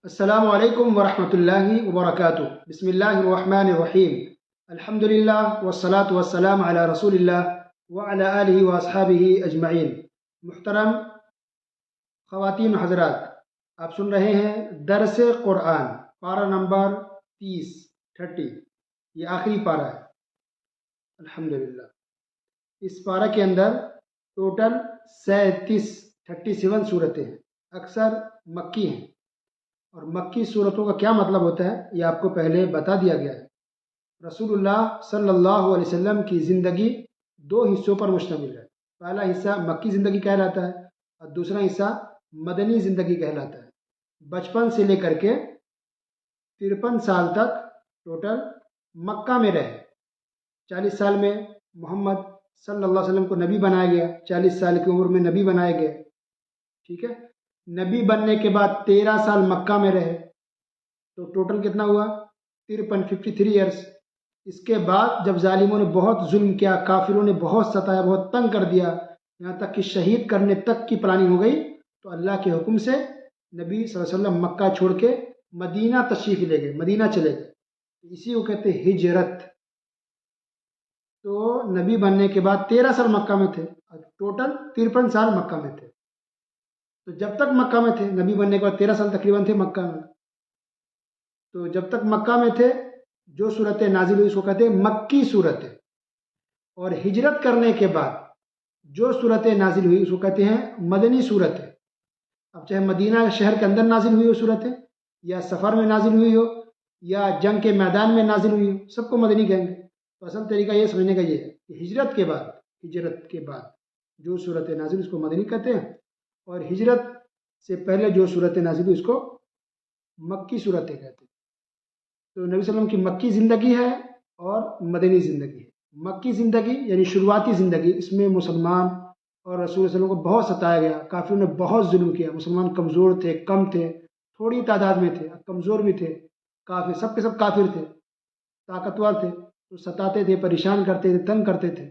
السلام علیکم ورحمۃ اللہ وبرکاتہ۔ بسم اللہ الرحمن الرحیم۔ الحمد للہ والصلاة والسلام علی رسول اللہ وعلی آلہ واصحابہ اجمعین۔ محترم خواتین و حضرات، آپ سن رہے ہیں درس قرآن، پارہ نمبر 30 یہ آخری پارہ ہے الحمدللہ۔ اس پارہ کے اندر ٹوٹل 37 صورتیں ہیں، اکثر مکی ہیں، اور مکی صورتوں کا کیا مطلب ہوتا ہے یہ آپ کو پہلے بتا دیا گیا ہے۔ رسول اللہ صلی اللہ علیہ وسلم کی زندگی 2 حصوں پر مشتمل ہے۔ پہلا حصہ مکی زندگی کہلاتا ہے اور دوسرا حصہ مدنی زندگی کہلاتا ہے۔ بچپن سے لے کر کے 53 سال تک ٹوٹل مکہ میں رہے۔ 40 سال میں محمد صلی اللہ علیہ وسلم کو نبی بنایا گیا، 40 سال کی عمر میں نبی بنائے گئے، ٹھیک ہے۔ نبی بننے کے بعد 13 سال مکہ میں رہے، تو ٹوٹل کتنا ہوا 53 ایئرس۔ اس کے بعد جب ظالموں نے بہت ظلم کیا، کافروں نے بہت ستایا، بہت تنگ کر دیا، یہاں تک کہ شہید کرنے تک کی پلاننگ ہو گئی، تو اللہ کے حکم سے نبی صلی اللہ علیہ وسلم مکہ چھوڑ کے مدینہ تشریف لے گئے، مدینہ چلے گئے۔ اسی کو کہتے ہیں ہجرت۔ تو نبی بننے کے بعد 13 سال مکہ میں تھے، ٹوٹل 53 سال مکہ میں تھے۔ تو جب تک مکہ میں تھے، نبی بننے کے بعد 13 سال تقریباً تھے مکہ میں، تو جب تک مکہ میں تھے جو صورتیں نازل ہوئی اس کو کہتے ہیں مکی صورتیں، اور ہجرت کرنے کے بعد جو صورتیں نازل ہوئی اس کو کہتے ہیں مدنی صورتیں۔ اب چاہے مدینہ شہر کے اندر نازل ہوئی ہو صورتیں، یا سفر میں نازل ہوئی ہو، یا جنگ کے میدان میں نازل ہوئی ہو، سب کو مدنی کہیں گے۔ تو اصل طریقہ یہ سمجھنے کا یہ ہے کہ ہجرت کے بعد جو صورتیں نازل اس کو مدنی کہتے ہیں، اور ہجرت سے پہلے جو صورتیں نازل ہوئی اس کو مکی صورتیں کہتے ہیں۔ تو نبی صلی اللہ علیہ وسلم کی مکی زندگی ہے اور مدنی زندگی ہے۔ مکی زندگی یعنی شروعاتی زندگی، اس میں مسلمان اور رسول صلی اللہ علیہ وسلم کو بہت ستایا گیا، کافروں نے بہت ظلم کیا، مسلمان کمزور تھے، کم تھے، تھوڑی تعداد میں تھے، کمزور بھی تھے، کافر سب کے سب کافر تھے، طاقتور تھے تو ستاتے تھے، پریشان کرتے تھے، تنگ کرتے تھے۔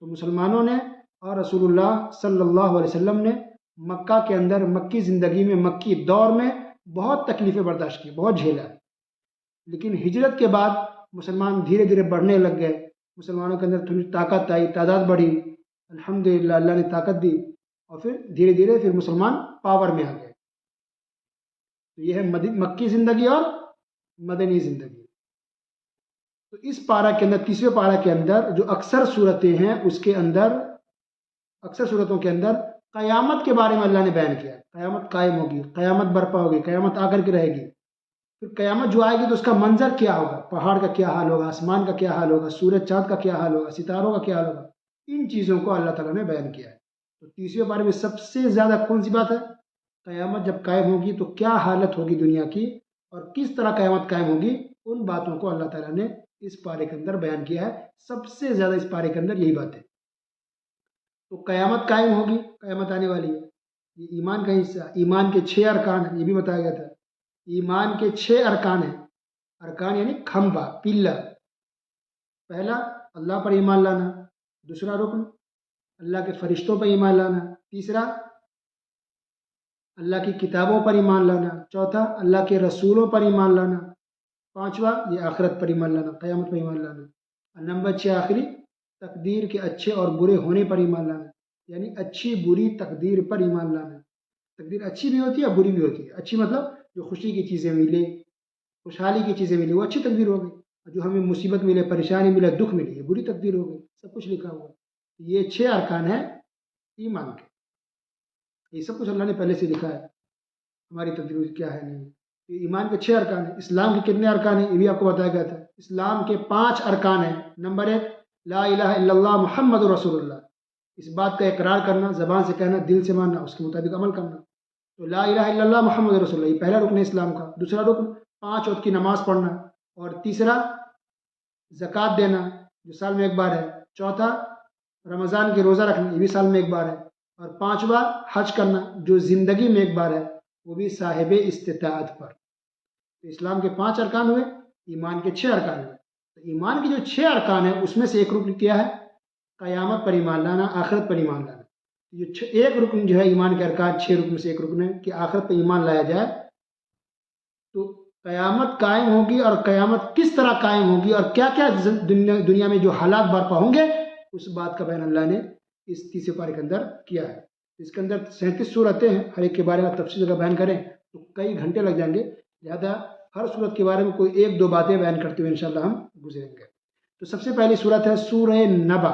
تو مسلمانوں نے اور رسول اللہ صلی اللہ علیہ وسلم نے مکہ کے اندر مکی زندگی میں، مکی دور میں بہت تکلیفیں برداشت کی، بہت جھیلا۔ لیکن ہجرت کے بعد مسلمان دھیرے دھیرے بڑھنے لگ گئے، مسلمانوں کے اندر تھوڑی طاقت آئی، تعداد بڑھی، الحمدللہ اللہ نے طاقت دی، اور پھر دھیرے دھیرے پھر مسلمان پاور میں آ گئے۔ تو یہ ہے مکی زندگی اور مدنی زندگی۔ تو اس پارہ کے اندر، 30ویں پارہ کے اندر جو اکثر صورتیں ہیں اس کے اندر، اکثر صورتوں کے اندر قیامت کے بارے میں اللہ نے بیان کیا۔ قیامت قائم ہوگی، قیامت برپا ہوگی، قیامت آ کر کے رہے گی۔ پھر قیامت جو آئے گی تو اس کا منظر کیا ہوگا، پہاڑ کا کیا حال ہوگا، آسمان کا کیا حال ہوگا، سورج چاند کا کیا حال ہوگا، ستاروں کا کیا حال ہوگا، ان چیزوں کو اللہ تعالیٰ نے بیان کیا ہے۔ تو 30ویں بارے میں سب سے زیادہ کون سی بات ہے؟ قیامت جب قائم ہوگی تو کیا حالت ہوگی دنیا کی، اور کس طرح قیامت قائم ہوگی، ان باتوں کو اللہ تعالیٰ نے اس پارے کے اندر بیان کیا ہے۔ سب سے زیادہ اس پارے کے اندر یہی بات ہے۔ تو قیامت قائم ہوگی، قیامت آنے والی ہے، یہ ایمان کا حصہ۔ ایمان کے 6 ارکان ہیں، یہ بھی بتایا گیا تھا۔ ایمان کے 6 ارکان ہیں، ارکان یعنی کھمبا، پلر۔ پہلا اللہ پر ایمان لانا، دوسرا رکن اللہ کے فرشتوں پر ایمان لانا، تیسرا اللہ کی کتابوں پر ایمان لانا، چوتھا اللہ کے رسولوں پر ایمان لانا، پانچواں یہ آخرت پر ایمان لانا، قیامت پر ایمان لانا، اور نمبر 6 آخری تقدیر کے اچھے اور برے ہونے پر ایمان لانا، یعنی اچھی بری تقدیر پر ایمان لانا۔ تقدیر اچھی بھی ہوتی ہے اور بری بھی ہوتی ہے۔ اچھی مطلب جو خوشی کی چیزیں ملے، خوشحالی کی چیزیں ملے، وہ اچھی تقدیر ہو گئی، اور جو ہمیں مصیبت ملے، پریشانی ملے، دکھ ملے، یہ بری تقدیر ہو گئی۔ سب کچھ لکھا ہوا ہے۔ یہ 6 ارکان ہیں ایمان کے، یہ سب کچھ اللہ نے پہلے سے لکھا ہے، ہماری تقدیر کیا ہے نہیں۔ یہ ایمان کے 6 ارکان ہیں۔ اسلام کے کتنے ارکان ہیں یہ بھی آپ کو بتایا گیا تھا۔ اسلام کے 5 ارکان ہیں۔ نمبر 1 لا الہ الا اللہ محمد رسول اللہ، اس بات کا اقرار کرنا، زبان سے کہنا، دل سے ماننا، اس کے مطابق عمل کرنا۔ تو لا الہ الا اللہ محمد رسول اللہ یہ پہلا رکن ہے اسلام کا۔ دوسرا رکن 5 وقت کی نماز پڑھنا، اور تیسرا زکوٰۃ دینا جو سال میں ایک بار ہے، چوتھا رمضان کے روزہ رکھنا، یہ بھی سال میں ایک بار ہے، اور پانچواں حج کرنا جو زندگی میں ایک بار ہے، وہ بھی صاحب استطاعت پر۔ تو اسلام کے 5 ارکان ہوئے، ایمان کے 6 ارکان ہوئے۔ تو ایمان کے جو 6 ارکان ہیں اس میں سے ایک رکن کیا ہے؟ قیامت پر ایمان لانا، آخرت پر ایمان لانا۔ یہ ایک رکن جو ہے ایمان کے ارکان 6 رکن میں سے ایک رکن ہے کہ آخرت پر ایمان لایا جائے، تو قیامت قائم ہوگی، اور قیامت کس طرح قائم ہوگی، اور کیا کیا دنیا میں جو حالات برپا ہوں گے، اس بات کا بیان اللہ نے اس تیسرے پارے کے اندر کیا ہے۔ اس کے اندر 37 صورتیں ہیں، ہر ایک کے بارے میں تفصیل کا بیان کریں تو کئی گھنٹے لگ جائیں گے، لہذا ہر صورت کے بارے میں کوئی ایک دو باتیں بیان کرتے ہوئے انشاءاللہ ہم گزریں گے۔ تو سب سے پہلی صورت ہے سورہ نبا۔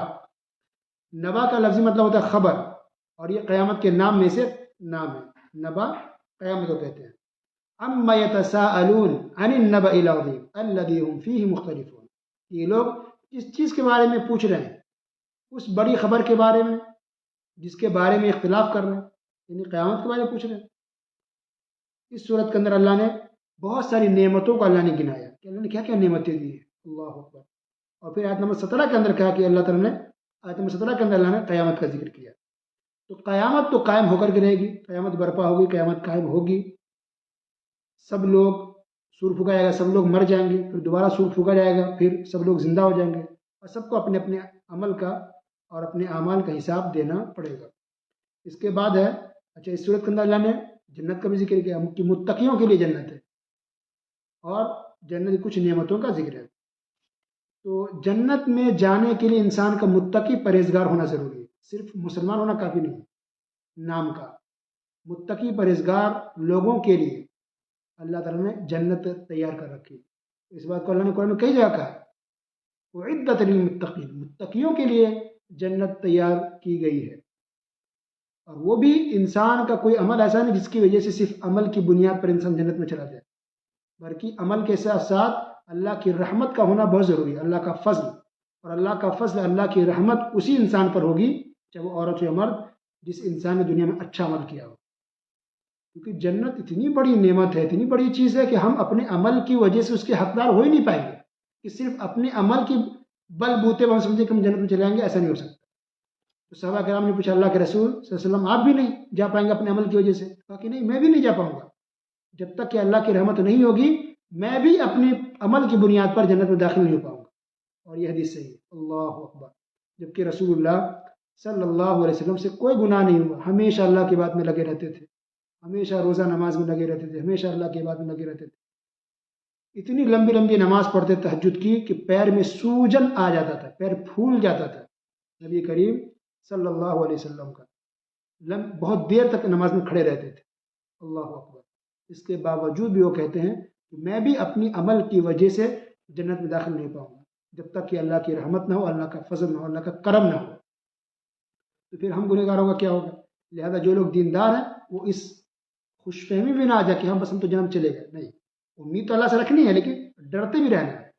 نبا کا لفظی مطلب ہوتا ہے خبر، اور یہ قیامت کے نام میں سے نام ہے۔ نبا قیامت کو کہتے ہیں۔ اما یتساءلون عن النبأ العظیم الذی هم فیہ مختلفون، یہ لوگ اس چیز کے بارے میں پوچھ رہے ہیں، اس بڑی خبر کے بارے میں جس کے بارے میں اختلاف کر رہے ہیں، یعنی قیامت کے بارے میں پوچھ رہے ہیں۔ اس صورت کے اندر اللہ نے بہت ساری نعمتوں کو اللہ نے گنایا کہ اللہ نے کیا کیا نعمتیں دی ہیں، اللہ اکبر۔ اور پھر آیت نمبر 17 کے اندر کہا کہ اللہ تعالیٰ نے آیت نمبر 17 کے اندر اللہ نے قیامت کا ذکر کیا۔ تو قیامت تو قائم ہو کر کے رہے گی، قیامت برپا ہوگی، قیامت قائم ہوگی، سب لوگ سور پھونکا جائے گا، سب لوگ مر جائیں گے، پھر دوبارہ سور پھونکا جائے گا، پھر سب لوگ زندہ ہو جائیں گے، اور سب کو اپنے اپنے عمل کا اور اپنے اعمال کا حساب دینا پڑے گا۔ اس کے بعد ہے، اچھا اس صورت کے اندر اللہ نے جنت کا بھی ذکر کیا کہ متقیوں کے لیے جنت ہے، اور جنت کی کچھ نعمتوں کا ذکر ہے۔ تو جنت میں جانے کے لیے انسان کا متقی پرہیزگار ہونا ضروری ہے، صرف مسلمان ہونا کافی نہیں ہے، نام کا متقی پرہیزگار لوگوں کے لیے اللہ تعالیٰ نے جنت تیار کر رکھی۔ اس بات کو اللہ نے قرآن میں کئی جگہ کہا ہے، اعدت للمتقین، متقیوں کے لیے جنت تیار کی گئی ہے۔ اور وہ بھی انسان کا کوئی عمل ایسا نہیں جس کی وجہ سے صرف عمل کی بنیاد پر انسان جنت میں چلا جائے، بلکہ عمل کے ساتھ ساتھ اللہ کی رحمت کا ہونا بہت ضروری ہے، اللہ کا فضل۔ اور اللہ کا فضل، اللہ کی رحمت اسی انسان پر ہوگی، چاہے وہ عورت یا مرد، جس انسان نے دنیا میں اچھا عمل کیا ہو۔ کیونکہ جنت اتنی بڑی نعمت ہے، اتنی بڑی چیز ہے کہ ہم اپنے عمل کی وجہ سے اس کے حقدار ہو ہی نہیں پائیں گے، کہ صرف اپنے عمل کی بل بوتے پر ہم سمجھے کہ ہم جنت میں چلے جائیں گے، ایسا نہیں ہو سکتا۔ تو صحابہ کرام نے پوچھا اللہ کے رسول صلی اللہ علیہ وسلم آپ بھی نہیں جا پائیں گے اپنے عمل کی وجہ سے؟ کہا کہ نہیں، میں بھی نہیں جا پاؤں گا، جب تک کہ اللہ کی رحمت نہیں ہوگی میں بھی اپنے عمل کی بنیاد پر جنت میں داخل نہیں ہو پاؤں گا۔ اور یہ حدیث صحیح ہے، اللہ اکبر۔ جبکہ رسول اللہ صلی اللہ علیہ وسلم سے کوئی گناہ نہیں ہوا، ہمیشہ اللہ کی بات میں لگے رہتے تھے، ہمیشہ روزہ نماز میں لگے رہتے تھے، ہمیشہ اللہ کی بات میں لگے رہتے تھے۔ اتنی لمبی لمبی نماز پڑھتے تہجد کی کہ پیر میں سوجن آ جاتا تھا، پیر پھول جاتا تھا نبی کریم صلی اللہ علیہ وسلم کا، بہت دیر تک نماز میں کھڑے رہتے تھے، اللہ اکبر۔ اس کے باوجود بھی وہ کہتے ہیں کہ میں بھی اپنی عمل کی وجہ سے جنت میں داخل نہیں پاؤں گا جب تک کہ اللہ کی رحمت نہ ہو، اللہ کا فضل نہ ہو، اللہ کا کرم نہ ہو۔ تو پھر ہم گنہگاروں کا کیا ہوگا؟ لہذا جو لوگ دیندار ہیں وہ اس خوش فہمی بھی نہ آ جائے کہ ہم بس ہم تو جنت چلے گئے، نہیں، امید تو اللہ سے رکھنی ہے، لیکن ڈرتے بھی رہنا ہے،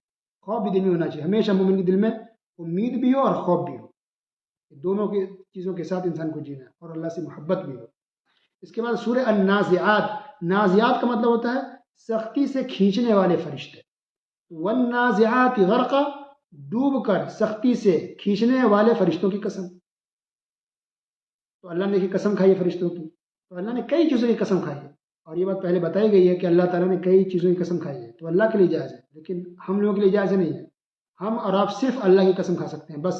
خوف بھی دل میں ہونا چاہیے، ہمیشہ مومن کے دل میں امید بھی ہو اور خوف بھی ہو، دونوں کی چیزوں کے ساتھ انسان کو جینا ہے، اور اللہ سے محبت بھی ہو۔ اس کے بعد سورہ النازعات، نازعات کا مطلب ہوتا ہے سختی سے کھینچنے والے فرشتے، والنازعات غرقا، ڈوب کر سختی سے کھینچنے والے فرشتوں کی قسم۔ تو اللہ نے کی قسم کھائی ہے فرشتوں کی، تو اللہ نے کئی چیزوں کی قسم کھائی ہے، اور یہ بات پہلے بتائی گئی ہے کہ اللہ تعالیٰ نے کئی چیزوں کی قسم کھائی ہے، تو اللہ کے لیے جائز ہے، لیکن ہم لوگوں کے لیے جائز نہیں ہے۔ ہم اور آپ صرف اللہ کی قسم کھا سکتے ہیں، بس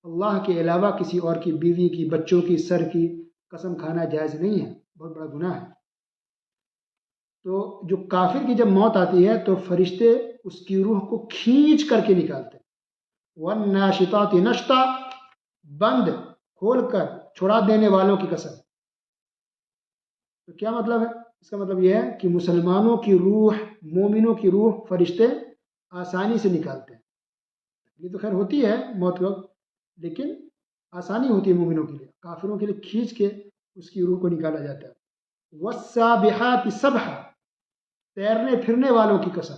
اللہ کے علاوہ کسی اور کی بیوی کی، بچوں کی، سر کی قسم کھانا جائز نہیں ہے، بہت بڑا گناہ ہے۔ تو جو کافر کی جب موت آتی ہے تو فرشتے اس کی روح کو کھینچ کر کے نکالتے ہیں۔ والناشطات نشطا، بند کھول کر چھڑا دینے والوں کی قسم۔ تو کیا مطلب ہے؟ اس کا مطلب یہ ہے کہ مسلمانوں کی روح، مومنوں کی روح فرشتے آسانی سے نکالتے ہیں۔ یہ تو خیر ہوتی ہے موت وقت، لیکن آسانی ہوتی ہے مومنوں کے لیے، کافروں کے لیے کھینچ کے اس کی روح کو نکالا جاتا ہے۔ والسابحات سبحا، تیرنے پھرنے والوں کی قسم۔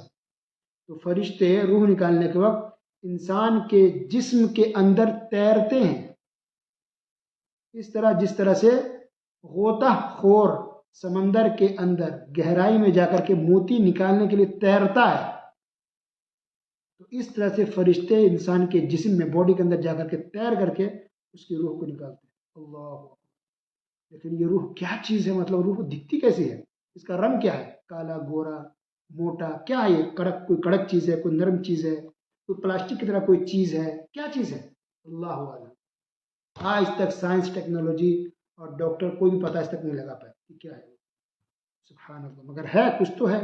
تو فرشتے روح نکالنے کے وقت انسان کے جسم کے اندر تیرتے ہیں، اس طرح جس طرح سے غوطہ خور سمندر کے اندر گہرائی میں جا کر کے موتی نکالنے کے لیے تیرتا ہے، تو اس طرح سے فرشتے انسان کے جسم میں، باڈی کے اندر جا کر کے تیر کر کے اس کی روح کو نکالتے ہیں۔ اللہ، لیکن یہ روح کیا چیز ہے؟ مطلب روح دکھتی کیسی ہے؟ اس کا رنگ کیا ہے؟ کالا، گورا، موٹا، کیا ہے یہ؟ کڑک، کوئی کڑک چیز ہے، کوئی نرم چیز ہے، کوئی پلاسٹک کی طرح کوئی چیز ہے، کیا چیز ہے؟ اللہ عالم۔ آج تک سائنس، ٹیکنالوجی اور ڈاکٹر کوئی بھی پتہ آج تک نہیں لگا پایا کہ کیا ہے، سبحان اللہ، مگر ہے، کچھ تو ہے۔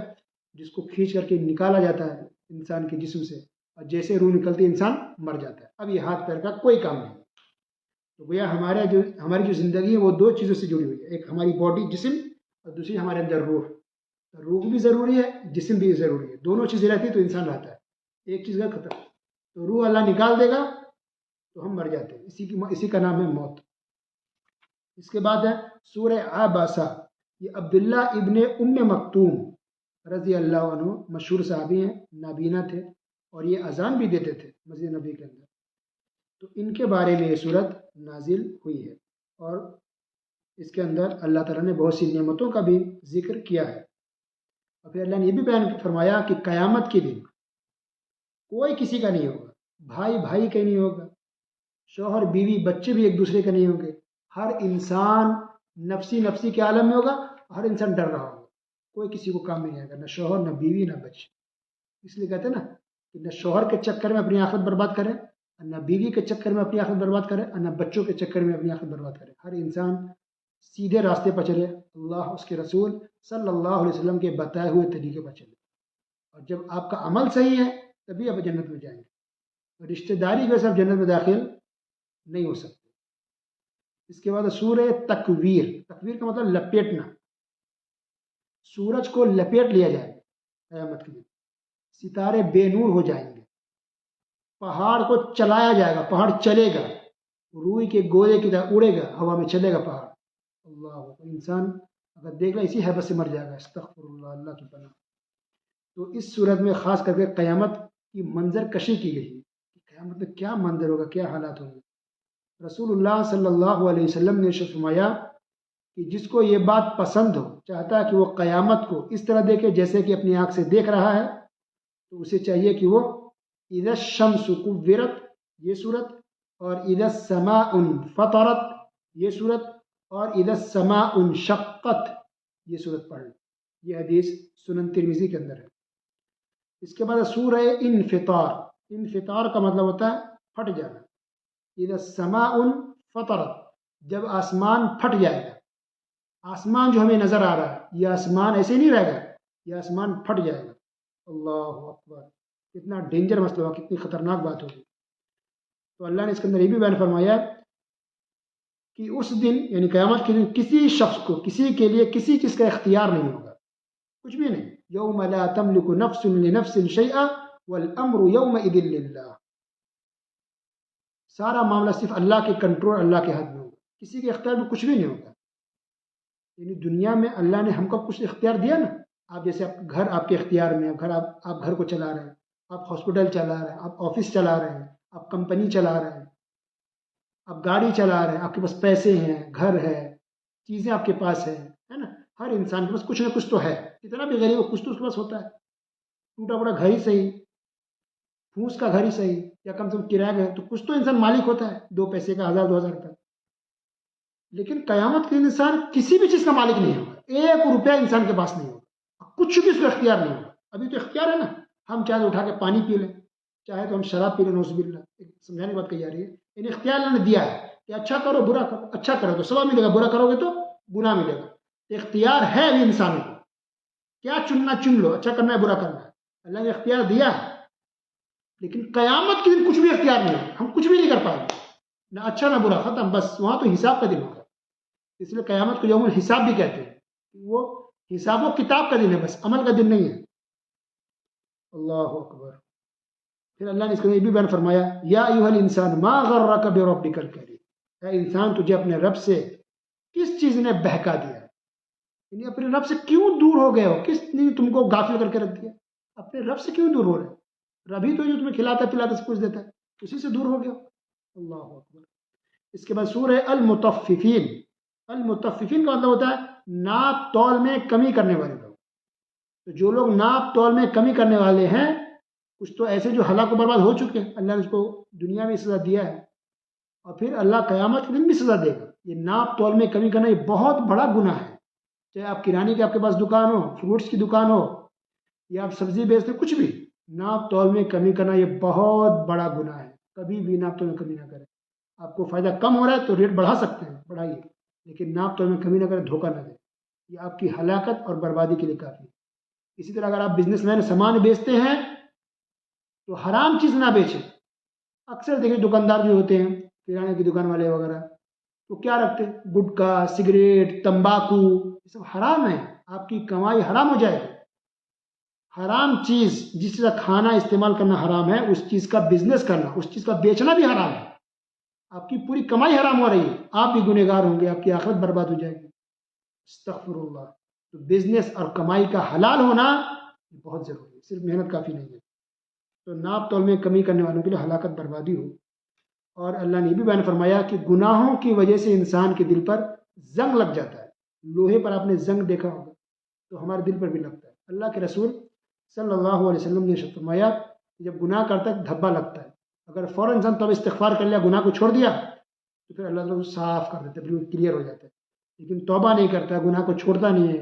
جس کو کھینچ کر کے نکالا جاتا ہے انسان کے جسم سے، اور جیسے روح نکلتی ہے انسان مر جاتا ہے، اب یہ ہاتھ پیر کا کوئی کام نہیں۔ تو گویا ہماری جو زندگی ہے وہ دو چیزوں سے جڑی ہوئی ہے، ایک ہماری باڈی جسم، اور دوسری ہمارے اندر روح۔ روح بھی ضروری ہے، جسم بھی ضروری ہے، دونوں چیزیں رہتی تو انسان رہتا ہے، ایک چیز کا ختم تو روح اللہ نکال دے گا تو ہم مر جاتے ہیں، اسی کا نام ہے موت۔ اس کے بعد ہے سورہ عباسہ، یہ عبداللہ ابن مکتوم رضی اللہ عنہ مشہور صحابی ہیں، نابینا تھے، اور یہ اذان بھی دیتے تھے مسجد نبی کے اندر، تو ان کے بارے میں یہ صورت نازل ہوئی ہے، اور اس کے اندر اللہ تعالیٰ نے بہت سی نعمتوں کا بھی ذکر کیا ہے۔ اور پھر اللہ نے یہ بھی بیان فرمایا کہ قیامت کے دن کوئی کسی کا نہیں ہوگا، بھائی بھائی کا نہیں ہوگا، شوہر بیوی بچے بھی ایک دوسرے کے نہیں ہوں گے، ہر انسان نفسی نفسی کے عالم میں ہوگا، ہر انسان ڈر رہا ہوگا، کوئی کسی کو کام نہیں آئے گا، نہ شوہر نہ بیوی نہ بچے۔ اس لیے کہتے ہیں نا کہ نہ شوہر کے چکر میں اپنی آخرت برباد کرے، نہ بیوی کے چکر میں اپنی آخرت برباد کرے، اور نہ بچوں کے چکر میں اپنی آخرت برباد کرے، ہر انسان سیدھے راستے پر چلے، اللہ اس کے رسول صلی اللہ علیہ وسلم کے بتائے ہوئے طریقے پر چلے، اور جب آپ کا عمل صحیح ہے تبھی آپ جنت میں جائیں گے، رشتہ داری کی وجہ سے آپ جنت میں داخل نہیں ہو سکتے۔ اس کے بعد سورہ تکویر، تکویر کا مطلب لپیٹنا، سورج کو لپیٹ لیا جائے گا قیامت کے دن، ستارے بے نور ہو جائیں گے، پہاڑ کو چلایا جائے گا، پہاڑ چلے گا، روئی کے گولے کی طرح اڑے گا، ہوا میں چلے گا پہاڑ، اللہ، انسان اگر دیکھ رہا اسی حیبت سے مر جائے گا، استغفر اللہ، اللہ کی پناہ۔ تو اس صورت میں خاص کر کے قیامت کی منظر کشی کی گئی ہے کہ قیامت میں کیا منظر ہوگا، کیا حالات ہوں گے۔ رسول اللہ صلی اللہ علیہ وسلم نے ارشاد فرمایا کہ جس کو یہ بات پسند ہو، چاہتا ہے کہ وہ قیامت کو اس طرح دیکھے جیسے کہ اپنی آنکھ سے دیکھ رہا ہے، تو اسے چاہیے کہ وہ اذا الشمس کورت یہ صورت، اور اذا السماء انفطرت یہ صورت، اور اذا السماء انشقت یہ صورت پڑھ لیں۔ یہ حدیث سنن ترمذی کے اندر ہے۔ اس کے بعد سورہ انفطار، انفطار کا مطلب ہوتا ہے پھٹ جانا، اذا السماء انفطرت جب آسمان پھٹ جائے گا، آسمان جو ہمیں نظر آ رہا ہے یہ آسمان ایسے نہیں رہے گا، یہ آسمان پھٹ جائے گا، اللہ اکبر، کتنا ڈینجر مسئلہ ہوگا، کتنی خطرناک بات ہوگی۔ تو اللہ نے اس کے اندر یہ بھی بیان فرمایا کہ اس دن یعنی قیامت کے دن کسی شخص کو، کسی کے لیے کسی چیز کا اختیار نہیں ہوگا، کچھ بھی نہیں، یوم لا تملک نفس لنفس شیئا والامر یومئذ للہ، سارا معاملہ صرف اللہ کے کنٹرول، اللہ کے ہاتھ میں ہوگا، کسی کے اختیار میں کچھ بھی نہیں ہوگا۔ یعنی دنیا میں اللہ نے ہم کو کچھ اختیار دیا نا، آپ جیسے گھر آپ کے اختیار میں ہے، آپ گھر کو چلا رہے ہیں، آپ ہاسپٹل چلا رہے ہیں، آپ آفس چلا رہے ہیں، آپ کمپنی چلا رہے ہیں، آپ گاڑی چلا رہے ہیں، آپ کے پاس پیسے ہیں، گھر ہے، چیزیں آپ کے پاس ہے نا، ہر انسان کے پاس کچھ نہ کچھ تو ہے، کتنا بھی غریب ہو کچھ تو اس کے پاس ہوتا ہے، ٹوٹا پڑا گھر ہی صحیح، پھوس کا گھر ہی صحیح، یا کم سے کم کرایہ گھر، تو کچھ تو انسان مالک ہوتا ہے، 2 پیسے کا، 1000 2000 کا۔ لیکن قیامت کے انسان کسی بھی چیز کا مالک نہیں ہوگا، 1 روپیہ انسان کے پاس نہیں ہوگا، کچھ بھی اس کو اختیار نہیں ہوگا۔ ابھی تو اختیار ہے نا، ہم چاہے تو اٹھا کے پانی پی لیں، چاہے تو ہم شراب پی لیں، نعوذ باللہ، ایک سمجھانے کی بات کہی جا رہی ہے، یعنی اختیار اللہ نے دیا ہے کہ اچھا کرو برا کرو، اچھا کرو تو ثواب ملے گا، برا کرو گے تو گناہ ملے گا، اختیار ہے ابھی انسان کو، کیا چننا چن لو، اچھا کرنا ہے برا کرنا ہے، اللہ نے اختیار دیا ہے۔ لیکن قیامت کے دن کچھ بھی اختیار نہیں ہے، ہم کچھ بھی نہیں کر پائیں گے، نہ اچھا نہ برا، ختم، بس وہاں تو حساب کا دن ہوگا۔ اس لیے قیامت کو یوم الحساب بھی کہتے ہیں، وہ حساب و کتاب کا دن ہے، بس عمل کا دن نہیں ہے۔ اللہ اکبر۔ پھر اللہ نے اس کو یہ بھی بیان فرمایا، یا ایھا الانسان ما غرک بربک الکریم، اے انسان تجھے اپنے رب سے کس چیز نے بہکا دیا، یعنی اپنے رب سے کیوں دور ہو گئے ہو، کس نے تم کو غافل کر کے رکھ دیا، اپنے رب سے کیوں دور ہو رہے، رب ہی تو جو تمہیں کھلاتا پلاتا سب کچھ دیتا ہے، اسی سے دور ہو گیا ہو۔ اللہ اکبر۔ اس کے بعد سورہ المطففین، المطففین کا مطلب ہوتا ہے ناپ تول میں کمی کرنے والے لوگ، تو جو لوگ ناپ تول میں کمی کرنے والے ہیں، کچھ تو ایسے جو ہلاک و برباد ہو چکے ہیں، اللہ نے اس کو دنیا میں سزا دیا ہے، اور پھر اللہ قیامت کے دن بھی سزا دے گا۔ یہ ناپ تول میں کمی کرنا یہ بہت بڑا گناہ ہے، چاہے آپ کرانے کی آپ کے پاس دکان ہو، فروٹس کی دکان ہو، یا آپ سبزی بیچتے، کچھ بھی، ناپ تول میں کمی کرنا یہ بہت بڑا گناہ ہے، کبھی بھی ناپ تول میں کمی نہ کریں۔ آپ کو فائدہ کم ہو رہا ہے تو ریٹ بڑھا سکتے ہیں، بڑھائیے، لیکن ناپ تول میں کمی نہ کریں، دھوکہ نہ دیں، یہ آپ کی ہلاکت اور بربادی کے لیے کافی ہے۔ اسی طرح اگر آپ بزنس مین سامان بیچتے ہیں تو حرام چیز نہ بیچیں. اکثر دیکھیں دکاندار بھی ہوتے ہیں کرانے کی دکان والے وغیرہ، تو کیا رکھتے ہیں؟ گٹکا، سگریٹ، تمباکو، یہ سب حرام ہے. آپ کی کمائی حرام ہو جائے گی. حرام چیز جس کا کھانا استعمال کرنا حرام ہے، اس چیز کا بزنس کرنا، اس چیز کا بیچنا بھی حرام ہے. آپ کی پوری کمائی حرام ہو رہی ہے، آپ بھی گنہگار ہوں گے، آپ کی آخرت برباد ہو جائے گی. استغفر اللہ. تو بزنس اور کمائی کا حلال ہونا بہت ضروری ہے، صرف محنت کافی نہیں ہے. تو ناپ تول میں کمی کرنے والوں کے لیے ہلاکت بربادی ہو. اور اللہ نے یہ بھی بیان فرمایا کہ گناہوں کی وجہ سے انسان کے دل پر زنگ لگ جاتا ہے. لوہے پر آپ نے زنگ دیکھا ہوگا، تو ہمارے دل پر بھی لگتا ہے. اللہ کے رسول صلی اللہ علیہ وسلم نے ارشاد فرمایا کہ جب گناہ کرتا ہے دھبا لگتا ہے، اگر فوراً انسان توبہ استغفار کر لیا، گناہ کو چھوڑ دیا، تو پھر اللہ تعالیٰ صاف کر دیتا ہے، بالکل کلیئر ہو جاتا ہے. لیکن توبہ نہیں کرتا، گناہ کو چھوڑتا نہیں ہے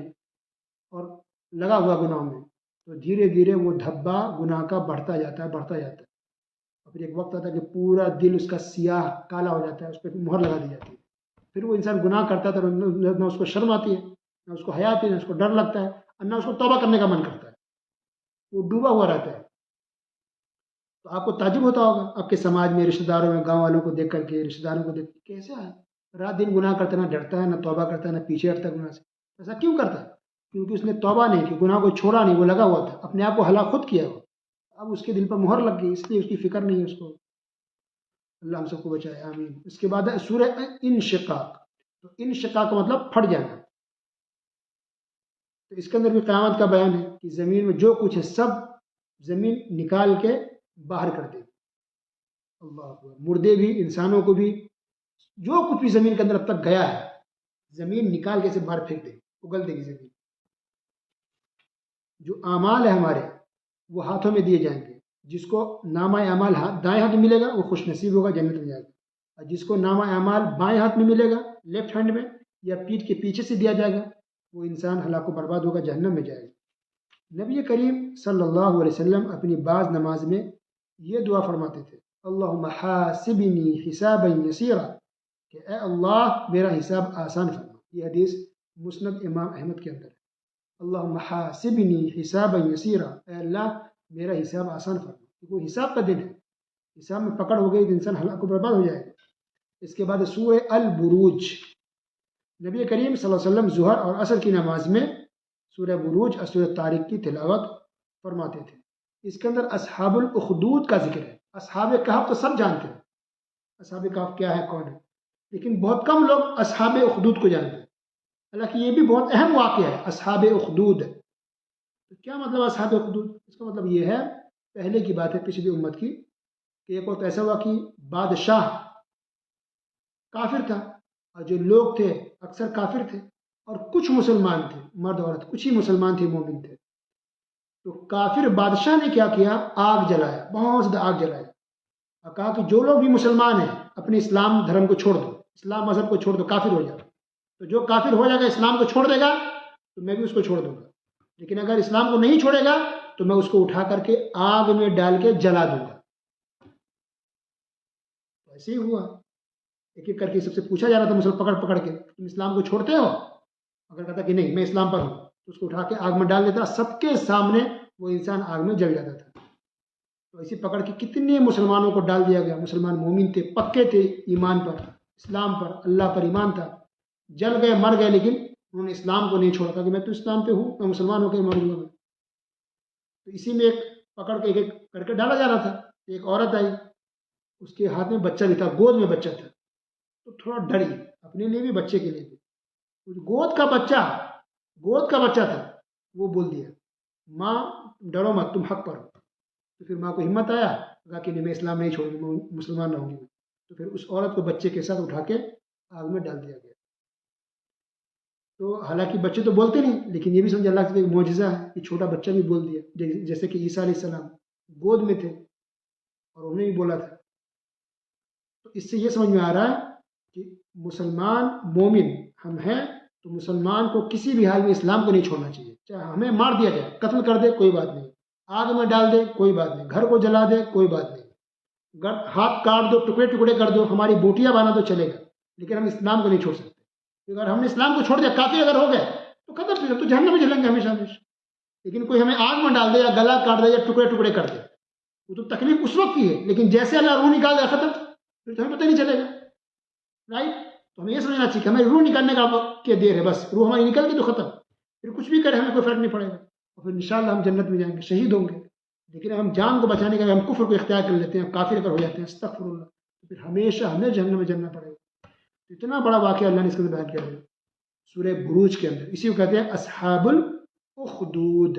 اور لگا ہوا گناہوں میں، تو دھیرے دھیرے وہ دھبا گناہ کا بڑھتا جاتا ہے، بڑھتا جاتا ہے. اور پھر ایک وقت آتا ہے کہ پورا دل اس کا سیاہ کالا ہو جاتا ہے، اس پہ مہر لگا دی جاتی ہے. پھر وہ انسان گناہ کرتا ہے تو نہ اس کو شرم آتی ہے، نہ اس کو حیا آتی ہے، نہ اس کو ڈر لگتا ہے، اور نہ اس کو توبہ کرنے کا من کرتا ہے. وہ ڈوبا ہوا رہتا ہے. تو آپ کو تعجب ہوتا ہوگا آپ کے سماج میں، رشتہ داروں میں، گاؤں والوں کو دیکھ کر کے، رشتہ داروں کو دیکھ کے، کیسا ہے رات دن گناہ کرتا ہے، نہ ڈرتا ہے، نہ توبہ کرتا ہے، نہ پیچھے ہٹتا ہے گناہ سے. ایسا کیوں کرتا ہے؟ کیونکہ اس نے توبہ نہیں کی، گناہ کو چھوڑا نہیں، وہ لگا ہوا تھا، اپنے آپ کو ہلاک خود کیا ہوا. اب اس کے دل پر مہر لگ گئی، اس لیے اس کی فکر نہیں ہے اس کو. اللہ ہم سب کو بچائے، آمین. اس کے بعد ہے سورہ انشقاق. تو انشقاق کا مطلب پھٹ جانا. تو اس کے اندر بھی قیامت کا بیان ہے کہ زمین میں جو کچھ ہے سب زمین نکال کے باہر کر دے گی. اللہ اکبر. مردے بھی، انسانوں کو بھی، جو کچھ بھی زمین کے اندر اب تک گیا ہے، زمین نکال کے اسے باہر پھینک دے گی، اگل دے گی زمین. جو اعمال ہے ہمارے وہ ہاتھوں میں دیے جائیں گے. جس کو نامہ اعمال دائیں ہاتھ میں ملے گا وہ خوش نصیب ہوگا، جنت میں جائے گا. اور جس کو نامہ اعمال بائیں ہاتھ میں ملے گا، لیفٹ ہینڈ میں یا پیٹھ کے پیچھے سے دیا جائے گا، وہ انسان ہلاک و برباد ہوگا، جہنم میں جائے گا. نبی کریم صلی اللہ علیہ وسلم اپنی بعض نماز میں یہ دعا فرماتے تھے: اللہم حاسبنی حسابا یسیرا، کہ اے اللہ میرا حساب آسان فرما. یہ حدیث مسند امام احمد کے اندر ہے. اللہم حاسبنی حسابا یسیرا، اے اللہ میرا حساب آسان فرما. وہ حساب کا دن ہے، حساب میں پکڑ ہو گئی تو انسان ہلاک و برباد ہو جائے گا. اس کے بعد سورہ البروج. نبی کریم صلی اللہ علیہ وسلم ظہر اور عصر کی نماز میں سورہ بروج اور سورہ طارق کی تلاوت فرماتے تھے. اس کے اندر اصحاب الاخدود کا ذکر ہے. اصحاب کہف تو سب جانتے ہیں، اصحاب کہف کیا ہے، کون ہے، لیکن بہت کم لوگ اصحاب اخدود کو جانتے ہیں. حالانکہ یہ بھی بہت اہم واقعہ ہے اصحاب اخدود. تو کیا مطلب اصحاب اخدود؟ اس کا مطلب یہ ہے، پہلے کی بات ہے پچھلی امت کی، کہ ایک وقت ایسا ہوا کہ بادشاہ کافر تھا اور جو لوگ تھے اکثر کافر تھے اور کچھ مسلمان تھے، مرد عورت کچھ ہی مسلمان تھے، مومن تھے. تو کافر بادشاہ نے کیا کیا؟ آگ جلایا، بہت زیادہ آگ جلایا، اور کہا کہ جو لوگ بھی مسلمان ہیں اپنے اسلام دھرم کو چھوڑ دو، اسلام مذہب کو چھوڑ دو، کافر ہو جاؤ. تو جو کافر ہو جائے گا، اسلام کو چھوڑ دے گا، تو میں بھی اس کو چھوڑ دوں گا. لیکن اگر اسلام کو نہیں چھوڑے گا تو میں اس کو اٹھا کر کے آگ میں ڈال کے جلا دوں گا. ایسے ہی ہوا. ایک ایک کر کے سب سے پوچھا جا رہا تھا، مسلمان پکڑ پکڑ کے، تم اسلام کو چھوڑتے ہو؟ اگر کہتا کہ نہیں میں اسلام پر ہوں، تو اس کو اٹھا کے آگ میں ڈال دیتا. سب کے سامنے وہ انسان آگ میں جل جاتا تھا. تو ایسی پکڑ کے کتنے مسلمانوں کو ڈال دیا گیا. مسلمان مومن تھے، پکے تھے ایمان پر، اسلام پر، اللہ پر ایمان تھا، جل گئے، مر گئے، لیکن انہوں نے اسلام کو نہیں چھوڑا کہ میں تو اسلام پہ ہوں، میں مسلمان ہو کے مروں گا. تو اسی میں ایک پکڑ کے ایک ایک کر کے ڈالا جا رہا تھا. ایک عورت آئی، اس کے ہاتھ میں بچہ بھی تھا، گود میں بچہ تھا. تو تھوڑا ڈری، اپنے لیے بھی بچے کے لیے بھی. گود کا بچہ تھا. وہ بول دیا ماں ڈرو مت، تم حق پر ہو. تو پھر ماں کو ہمت آیا، کہا کہ نہیں میں اسلام نہیں چھوڑوں گی، میں مسلمان رہوں گی. تو پھر اس عورت کو بچے کے ساتھ اٹھا کے آگ میں ڈال دیا گیا. تو حالانکہ بچے تو بولتے نہیں، لیکن یہ بھی سمجھ اللہ کا ایک معجزہ ہے کہ چھوٹا بچہ بھی بول دیا. جیسے کہ عیسیٰ علیہ السلام گود میں تھے اور انہیں بھی بولا تھا. تو اس سے یہ سمجھ میں آ رہا ہے کہ مسلمان مومن ہم ہیں تو مسلمان کو کسی بھی حال میں اسلام کو نہیں چھوڑنا چاہیے. چاہے ہمیں مار دیا جائے، قتل کر دے کوئی بات نہیں، آگ میں ڈال دے کوئی بات نہیں، گھر کو جلا دے کوئی بات نہیں، ہاتھ کاٹ دو، ٹکڑے ٹکڑے کر دو، ہماری بوٹیاں بنا دو، چلے گا، لیکن ہم اسلام کو نہیں چھوڑ سکتے. اگر ہم نے اسلام کو چھوڑ دیا، کافی اگر ہو گئے تو قدر پھر تو جہنم میں جلیں گے ہمیشہ ہمیشہ. لیکن کوئی ہمیں آگ میں ڈال دے یا گلا کاٹ دے یا ٹکڑے ٹکڑے کر دے، وہ تو تکلیف اس وقت کی ہے، لیکن جیسے اللہ روح نکال دے ختم، پھر تو ہمیں پتہ نہیں چلے گا، رائٹ؟ تو ہمیں یہ سمجھنا چاہیے کہ ہمیں روح نکالنے کا وقت کی دیر ہے، بس روح ہماری نکل گئی تو ختم، پھر کچھ بھی کرے ہمیں کوئی فرق نہیں پڑے گا، اور پھر انشاءاللہ ہم جنت میں جائیں گے، شہید ہوں گے۔ لیکن ہم جان کو بچانے کے لیے ہم کفر کو اختیار کر لیتے ہیں، کافر اگر ہو جاتے ہیں، استغفر اللہ، تو پھر ہمیشہ ہمیں جہنم میں جلنا پڑے گا۔ اتنا بڑا واقعہ اللہ نے اس کے اندر بیان کیا ہے سورہ بروج کے اندر، اسی کو کہتے ہیں اصحاب الاخدود،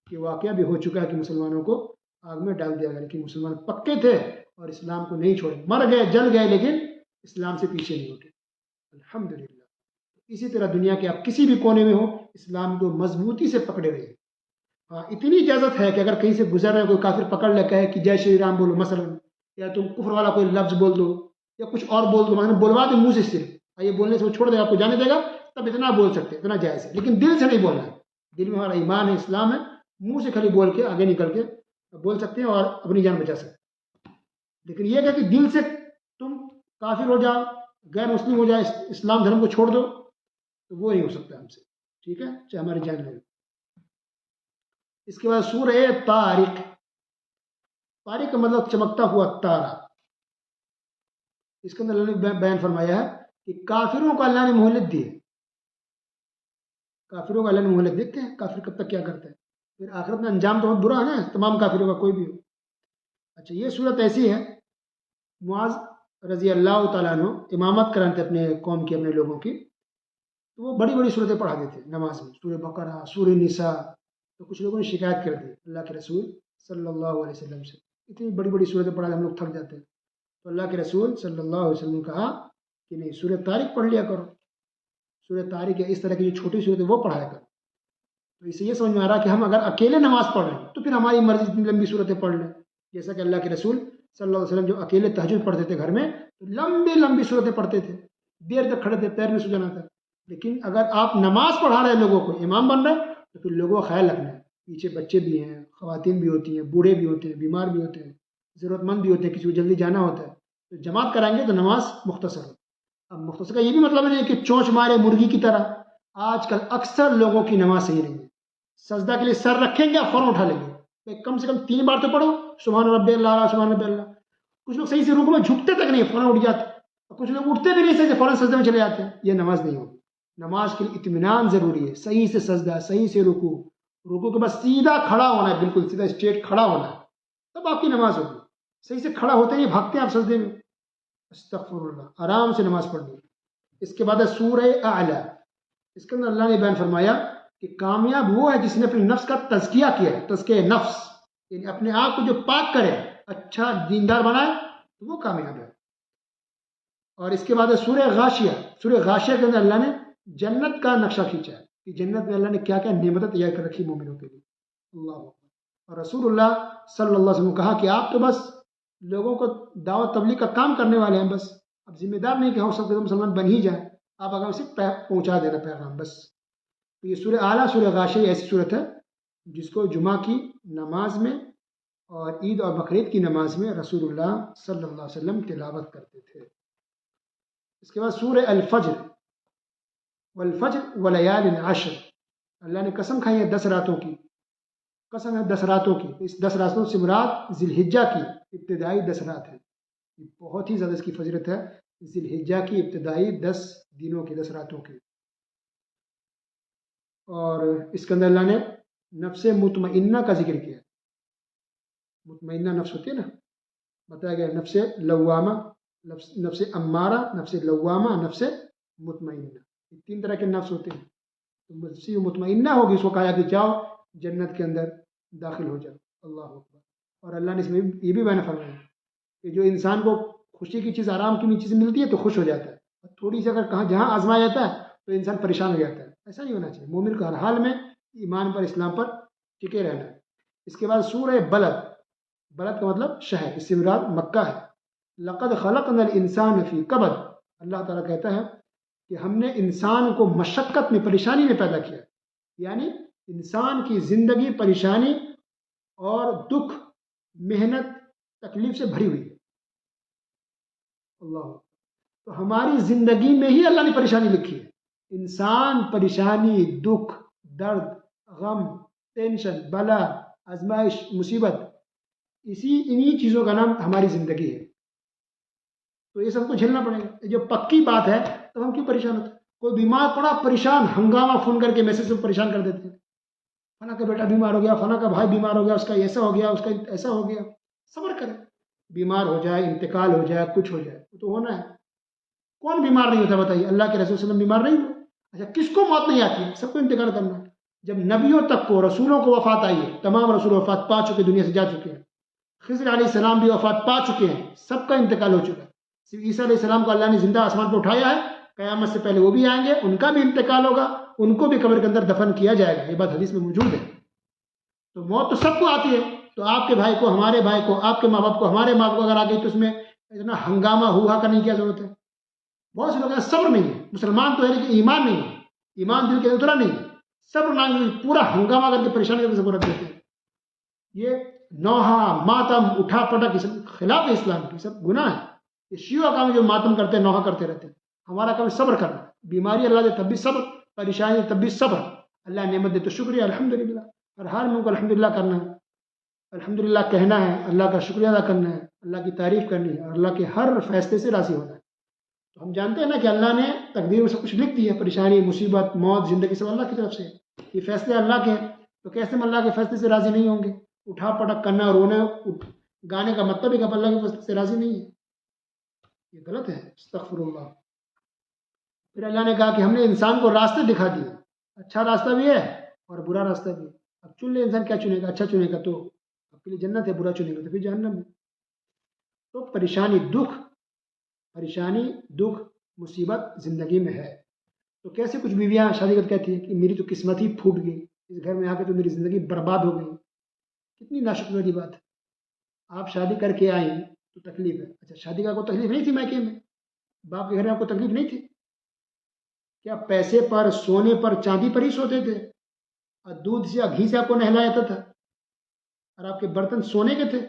یہ واقعہ بھی ہو چکا ہے کہ مسلمانوں کو آگ میں ڈال دیا گیا، لیکن مسلمان پکے تھے اور اسلام کو نہیں چھوڑے، مر گئے جل گئے لیکن اسلام سے پیچھے نہیں اٹھے، الحمدللہ۔ اسی طرح دنیا کے آپ کسی بھی کونے میں ہو، اسلام کو مضبوطی سے پکڑے رہے۔ ہاں، اتنی اجازت ہے کہ اگر کہیں سے گزر رہے کوئی کافر پکڑ لے کہے کہ جے شری رام بولو مثلا، یا تم کفر والا کوئی لفظ بول دو یا کچھ اور بول دو، مثلا بولوا دے منہ سے، صرف یہ بولنے سے وہ چھوڑ دے گا، آپ کو جانے دے گا، تب اتنا بول سکتے، اتنا جائز ہے، لیکن دل سے نہیں بولنا ہے، دل میں ہمارا ایمان ہے، اسلام ہے، منہ سے خالی بول کے آگے نکل کے بول سکتے ہیں اور اپنی جان بچا سکتے ہیں، لیکن یہ کہ دل سے تم کافر ہو جاؤ، غیر مسلم ہو جائے، اسلام دھرم کو چھوڑ دو، تو وہ نہیں ہو سکتا ہم سے، ٹھیک ہے، چاہے ہماری جان لے۔ اس کے بعد سورہ طارق، طارق کا مطلب چمکتا ہوا تارا۔ اس کے اندر اللہ نے بیان فرمایا ہے کہ کافروں کو اللہ نے مہلت دی ہے، کافروں کو اللہ نے مہلت، دیکھتے ہیں کافر کب تک کیا کرتے ہیں، پھر آخرت میں انجام تو بہت برا ہے نا تمام کافروں کا، کوئی بھی ہو۔ اچھا، یہ صورت ایسی ہے، معاذ رضی اللہ تعالیٰ عنہ امامت کراتے اپنے قوم کی، اپنے لوگوں کی، تو وہ بڑی بڑی صورتیں پڑھا دیتے نماز میں، سورہ بقرہ، سورہ نساء، تو کچھ لوگوں نے شکایت کر دی اللہ کے رسول صلی اللہ علیہ وسلم سے، اتنی بڑی بڑی صورتیں پڑھا ہم لوگ تھک جاتے ہیں، تو اللہ کے رسول صلی اللہ علیہ وسلم نے کہا کہ نہیں، سورہ طارق پڑھ لیا کرو، سورہ طارق ہے، اس طرح کی جو چھوٹی صورت ہے وہ پڑھایا کرو۔ تو اس سے یہ سمجھ میں آ رہا کہ ہم اگر اکیلے نماز پڑھ رہے ہیں تو پھر ہماری مرضی اتنی لمبی صورتیں پڑھ لیں، جیسا کہ اللہ کے رسول صلی اللہ علیہ وسلم جو اکیلے تہجد پڑھتے تھے گھر میں، تو لمبی لمبی صورتیں پڑھتے تھے، دیر تک کھڑے تھے، پیر میں سو جانا تھا۔ لیکن اگر آپ نماز پڑھا رہے ہیں لوگوں کو، امام بن رہے ہیں، تو پھر لوگوں کا خیال رکھنا ہے، پیچھے بچے بھی ہیں، خواتین بھی ہوتی ہیں، بوڑھے بھی ہوتے ہیں، بیمار بھی ہوتے ہیں، ضرورت مند بھی ہوتے ہیں، کسی کو جلدی جانا ہوتا ہے، تو جماعت کرائیں گے تو نماز مختصر ہو۔ اب مختصر کا یہ بھی مطلب نہیں ہے کہ چونچ مارے مرغی کی طرح، آج کل اکثر لوگوں کی نماز صحیح نہیں ہے، سجدہ کے لیے سر رکھیں گے، فوراً اٹھا لیں گے، کم سے کم 3 بار تو پڑھو سبحان ربی اللہ، سبحان ربی اللہ۔ کچھ لوگ صحیح سے رکوع میں جھکتے تک نہیں، فوراً اٹھ جاتے، اور کچھ لوگ اٹھتے بھی نہیں صحیح سے، فوراً سجدے میں چلے جاتے ہیں، یہ نماز نہیں ہوگی۔ نماز کے لیے اطمینان ضروری ہے، صحیح سے سجدہ، صحیح سے رکوع، رکوع کے بعد سیدھا کھڑا ہونا ہے، بالکل سیدھا اسٹریٹ کھڑا ہونا ہے، تب آپ کی نماز ہوگی۔ صحیح سے کھڑا ہوتے ہیں بھاگتے ہیں آپ سجدے میں، استغفر اللہ، آرام سے نماز پڑھنی۔ اس کے بعد ہے سورہ اعلی، اس کے اندر اللہ نے بیان فرمایا کہ کامیاب وہ ہے جس نے اپنے نفس کا تزکیہ کیا ہے، تزکیہ نفس، یعنی اپنے آپ کو جو پاک کرے، اچھا دیندار بنائے، تو وہ کامیاب ہے۔ اور اس کے بعد ہے سورہ غاشیہ، سورہ غاشیہ کے اندر اللہ نے جنت کا نقشہ کھینچا ہے کہ جنت میں اللہ نے کیا کیا نعمتیں تیار کر رکھی مومنوں کے لیے، اللہ اکبر۔ اور رسول اللہ صلی اللہ علیہ وسلم نے کہا کہ آپ تو بس لوگوں کو دعوت تبلیغ کا کام کرنے والے ہیں، بس اب ذمہ دار نہیں کہ ہو سب مسلمان بن ہی جائیں، آپ اگر اسے پہنچا دینا پیغام بس۔ تو یہ سورہ اعلیٰ، سورہ غاشیہ ایسی صورت ہے جس کو جمعہ کی نماز میں اور عید اور بقرعید کی نماز میں رسول اللہ صلی اللہ علیہ وسلم تلاوت کرتے تھے۔ اس کے بعد سورہ الفجر، والفجر ولیال عشر، اللہ نے قسم کھائی ہے 10 راتوں کی، قسم ہے 10 راتوں کی، اس 10 راتوں سے مراد ذی الحجہ کی ابتدائی 10 رات ہے، یہ بہت ہی زیادہ اس کی فضیلت ہے، ذی الحجہ کی ابتدائی 10 دنوں کی، 10 راتوں کی۔ اور اس کے اندر اللہ نے نفس مطمئنہ کا ذکر کیا، مطمئنہ نفس ہوتی ہے نا، بتایا گیا نفس لوامہ، نفس امارہ، نفس لوامہ، نفس مطمئنہ، یہ 3 طرح کے نفس ہوتے ہیں، تو نفس مطمئنہ ہوگی، اس کو کہا کہ جاؤ جنت کے اندر داخل ہو جاؤ، اللہ اکبر۔ اور اللہ نے اس میں یہ بھی بیان فرمایا کہ جو انسان کو خوشی کی چیز، آرام کی چیز ملتی ہے تو خوش ہو جاتا ہے، اور تھوڑی سی اگر جہاں آزمایا جاتا ہے تو انسان پریشان ہو جاتا ہے، ایسا نہیں ہونا چاہیے، مومن کو ہر حال میں ایمان پر، اسلام پر ٹکے رہنا ہے۔ اس کے بعد سورہ بلد، بلد کا مطلب شہر، اس سے مراد مکہ ہے، لقد خلقنا الانسان فی کبد، اللہ تعالیٰ کہتا ہے کہ ہم نے انسان کو مشقت میں، پریشانی میں پیدا کیا، یعنی انسان کی زندگی پریشانی اور دکھ، محنت، تکلیف سے بھری ہوئی ہے، اللہ۔ تو ہماری زندگی میں ہی اللہ نے پریشانی لکھی ہے، انسان پریشانی، دکھ، درد، غم، ٹینشن، بلا، آزمائش، مصیبت، انہی چیزوں کا نام ہماری زندگی ہے. تو یہ سب کو جھیلنا پڑے گا. جو پکی بات ہے تو ہم کیوں پریشان ہوتے ہیں؟ کوئی بیمار پڑا، پریشان، ہنگامہ فون کر کے میسج سے پریشان کر دیتے ہیں. فلاں کا بیٹا بیمار ہو گیا، فلاں کا بھائی بیمار ہو گیا، اس کا ایسا ہو گیا، اس کا ایسا ہو گیا. صبر کریں. بیمار ہو جائے، انتقال ہو جائے، کچھ ہو جائے، وہ تو ہونا ہے. کون بیمار نہیں ہوتا بتائیے؟ اللہ کے رسول صلی اللہ علیہ وسلم بیمار نہیں ہوئے. اچھا، کس کو موت نہیں آتی ہے؟ سب کو انتقال کرنا ہے. جب نبیوں تک کو، رسولوں کو وفات آئی ہے، تمام رسول وفات پا چکے، دنیا سے جا چکے ہیں. خضر علیہ السلام بھی وفات پا چکے ہیں، سب کا انتقال ہو چکا ہے. صرف عیسیٰ علیہ السلام کو اللہ نے زندہ آسمان پہ اٹھایا ہے. قیامت سے پہلے وہ بھی آئیں گے، ان کا بھی انتقال ہوگا، ان کو بھی قبر کے اندر دفن کیا جائے گا. یہ بات حدیث میں موجود ہے. تو موت تو سب کو آتی ہے. تو آپ کے بھائی کو، ہمارے بھائی کو، آپ کے ماں باپ کو، ہمارے ماں باپ کو اگر آ گئی تو اس میں اتنا ہنگامہ ہوا کرنے کی کیا ضرورت ہے؟ بہت سے لوگ ہیں صبر نہیں ہے. مسلمان تو ہے لیکن ایمان نہیں ہے، ایمان دل کے اترا نہیں ہے. صبر نہ، پورا ہنگامہ کر کے پریشان کر کے صبر رکھ دیتے ہیں. یہ نوحہ، ماتم، اٹھا پٹک، یہ سب خلاف ہے اسلام کی، سب گناہ ہے. یہ شیعہ کام جو ماتم کرتے ہیں، نوحہ کرتے رہتے ہیں. ہمارا کام صبر کرنا. بیماری اللہ دے تب بھی صبر، پریشانی تب بھی صبر. اللہ نعمت دے تو شکریہ، الحمدللہ. اور ہر میں کو الحمدللہ کرنا ہے، الحمدللہ کہنا ہے، اللہ کا شکریہ ادا کرنا ہے، اللہ کی تعریف کرنی ہے، اور اللہ کے ہر فیصلے سے راضی ہونا ہے. تو ہم جانتے ہیں نا کہ اللہ نے تقدیر میں سب کچھ لکھ دی ہے. پریشانی، مصیبت، موت، زندگی سب اللہ کی طرف سے. یہ فیصلے اللہ کے ہیں. تو کیسے ہم اللہ کے فیصلے سے راضی نہیں ہوں گے؟ اٹھا پٹک کرنا، رونے گانے کا مطلب ہی کہ اللہ کے فیصلے سے راضی نہیں ہے. یہ غلط ہے. استغفر اللہ. پھر اللہ نے کہا کہ ہم نے انسان کو راستے دکھا دیے. اچھا راستہ بھی ہے اور برا راستہ بھی ہے. اب چن لے انسان کیا چنے گا. اچھا چنے گا تو آپ کے لیے جنت ہے، برا چنے گا تو پھر جہنم ہے. تو پریشانی، دکھ، مصیبت زندگی میں ہے. تو کیسے کچھ بیویاں شادی کر کہتی ہیں کہ میری تو قسمت ہی پھوٹ گئی، اس گھر میں آ کے تو میری زندگی برباد ہو گئی. کتنی ناشکری والی بات ہے. آپ شادی کر کے آئیں تو تکلیف ہے. اچھا، شادی کا کوئی تکلیف نہیں تھی میکے میں؟ باپ کے گھر میں آپ کو تکلیف نہیں تھی؟ کیا پیسے پر، سونے پر، چاندی پر ہی سوتے تھے؟ اور دودھ سے، گھی سے آپ کو نہلایا جاتا تھا، اور آپ کے برتن سونے کے تھے؟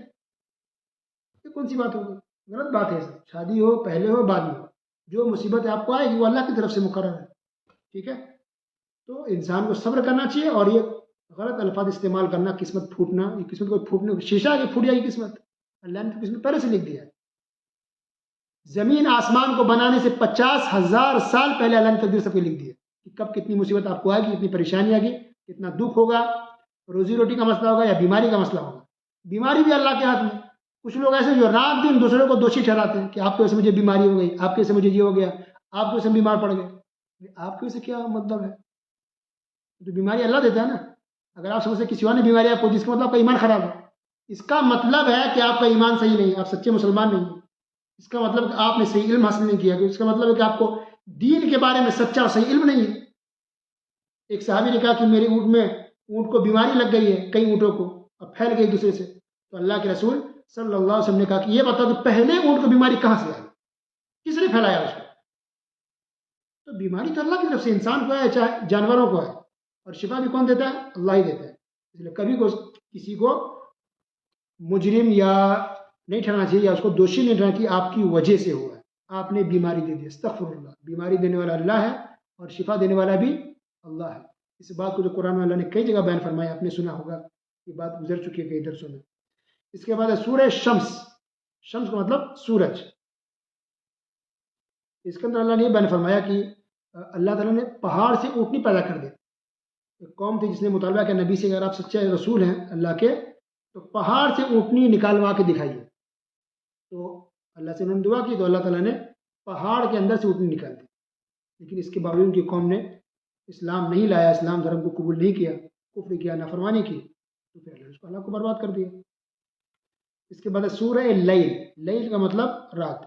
یہ کون سی بات ہوگی؟ غلط بات ہے. شادی ہو، پہلے ہو، بعد میں ہو، جو مصیبت آپ کو آئے گی وہ اللہ کی طرف سے مقرر ہے. ٹھیک ہے. تو انسان کو صبر کرنا چاہیے. اور یہ غلط الفاظ استعمال کرنا، قسمت پھوٹنا، یہ قسمت کو پھوٹنے، شیشہ کی پھوٹ جائے گی قسمت. اللہ نے قسمت پہلے سے لکھ دیا ہے. زمین آسمان کو بنانے سے 50,000 سال پہلے اللہ نے تقدیر سب کو لکھ دی ہے کہ کب کتنی مصیبت آپ کو آئے گی، کتنی پریشانی آئے گی، کتنا دکھ ہوگا، روزی روٹی کا مسئلہ ہوگا یا بیماری کا مسئلہ ہوگا. بیماری بھی اللہ کے ہاتھ میں. کچھ لوگ ایسے جو رات دن دوسرے کو دوشی ٹھہراتے ہیں کہ آپ کی وجہ سے مجھے بیماری ہو گئی، آپ کی وجہ سے مجھے یہ ہو گیا، آپ کی وجہ سے بیمار پڑ گئے. آپ کی وجہ سے کیا مطلب ہے؟ تو بیماری اللہ دیتا ہے نا. اگر آپ سمجھتے کسی اور نے بیماری آپ کو، جس کا مطلب آپ کا ایمان خراب ہے، اس کا مطلب ہے کہ آپ کا ایمان صحیح نہیں ہے، آپ سچے مسلمان نہیں ہیں. اس کا مطلب کہ آپ نے صحیح علم حاصل نہیں کیا. اس کا مطلب ہے کہ آپ کو دین کے بارے میں سچا اور صحیح علم نہیں ہے. ایک صحابی نے کہا کہ میری اونٹ کو بیماری لگ گئی ہے، کئی اونٹوں کو، اب پھیل گئی دوسرے سے. تو اللہ کے رسول صلی اللہ علیہ وسلم نے کہا کہ یہ بتا کہ پہلے اونٹ کو بیماری کہاں سے آئی، کس نے پھیلایا اس کو؟ تو بیماری تو اللہ کی طرف سے انسان کو ہے، چاہے جانوروں کو ہے. اور شفا بھی کون دیتا ہے؟ اللہ ہی دیتا ہے. اس لیے کبھی کسی کو مجرم یا نہیں ٹھہرانا چاہیے، یا اس کو دوشی نہیں ٹھہرانا چاہیے آپ کی وجہ سے ہوا ہے، آپ نے بیماری دے دی. استغفر اللہ. بیماری دینے والا اللہ ہے اور شفا دینے والا بھی اللہ ہے. اس بات کو جو قرآن میں اللہ نے کئی جگہ بیان فرمایا، آپ نے سنا ہوگا، یہ بات گزر چکی ہے کئی درسوں میں. اس کے بعد ہے سورہ شمس. شمس کا مطلب سورج. اس کے اندر اللہ نے یہ بیان فرمایا کہ اللہ تعالیٰ نے پہاڑ سے اونٹنی پیدا کر دی. ایک قوم تھی جس نے مطالبہ کیا نبی سے، اگر آپ سچے رسول ہیں اللہ کے تو پہاڑ سے اونٹنی نکالوا کے دکھائیے. تو اللہ سے انہوں نے دعا کی تو اللہ تعالیٰ نے پہاڑ کے اندر سے اونٹنی نکال دی. لیکن اس کے باوجود ان کی قوم نے اسلام نہیں لایا، اسلام دھرم کو قبول نہیں کیا، کفر کیا، نافرمانی کی، تو پھر اللہ کو برباد کر دیا. اس کے بعد سورہ لیل. لیل کا مطلب رات.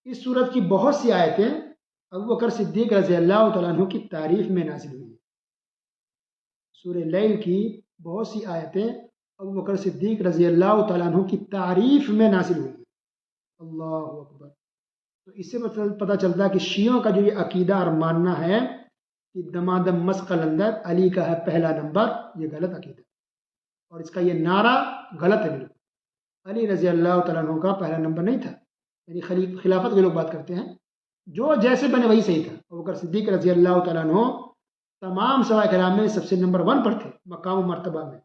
اس سورت کی بہت سی آیتیں ابوبکر صدیق رضی اللہ تعالیٰ عنہ کی تعریف میں نازل ہوئی. سورہ لیل کی بہت سی آیتیں ابوبکر صدیق رضی اللہ تعالیٰ عنہ کی تعریف میں نازل ہوئی. اللہ اکبر. تو اس سے پتہ چلتا ہے کہ شیعوں کا جو یہ عقیدہ اور ماننا ہے کہ دمادم مس قلندر علی کا ہے پہلا نمبر، یہ غلط عقیدہ. اور اس کا یہ نعرہ غلط ہے بالکل. علی رضی اللہ تعالیٰ عنہ کا پہلا نمبر نہیں تھا. یعنی خلافت کے لوگ بات کرتے ہیں، جو جیسے بنے وہی صحیح تھا. ابوبکر صدیق رضی اللہ تعالیٰ عنہ تمام صحابہ کرام میں سب سے نمبر 1 پر تھے مقام و مرتبہ میں.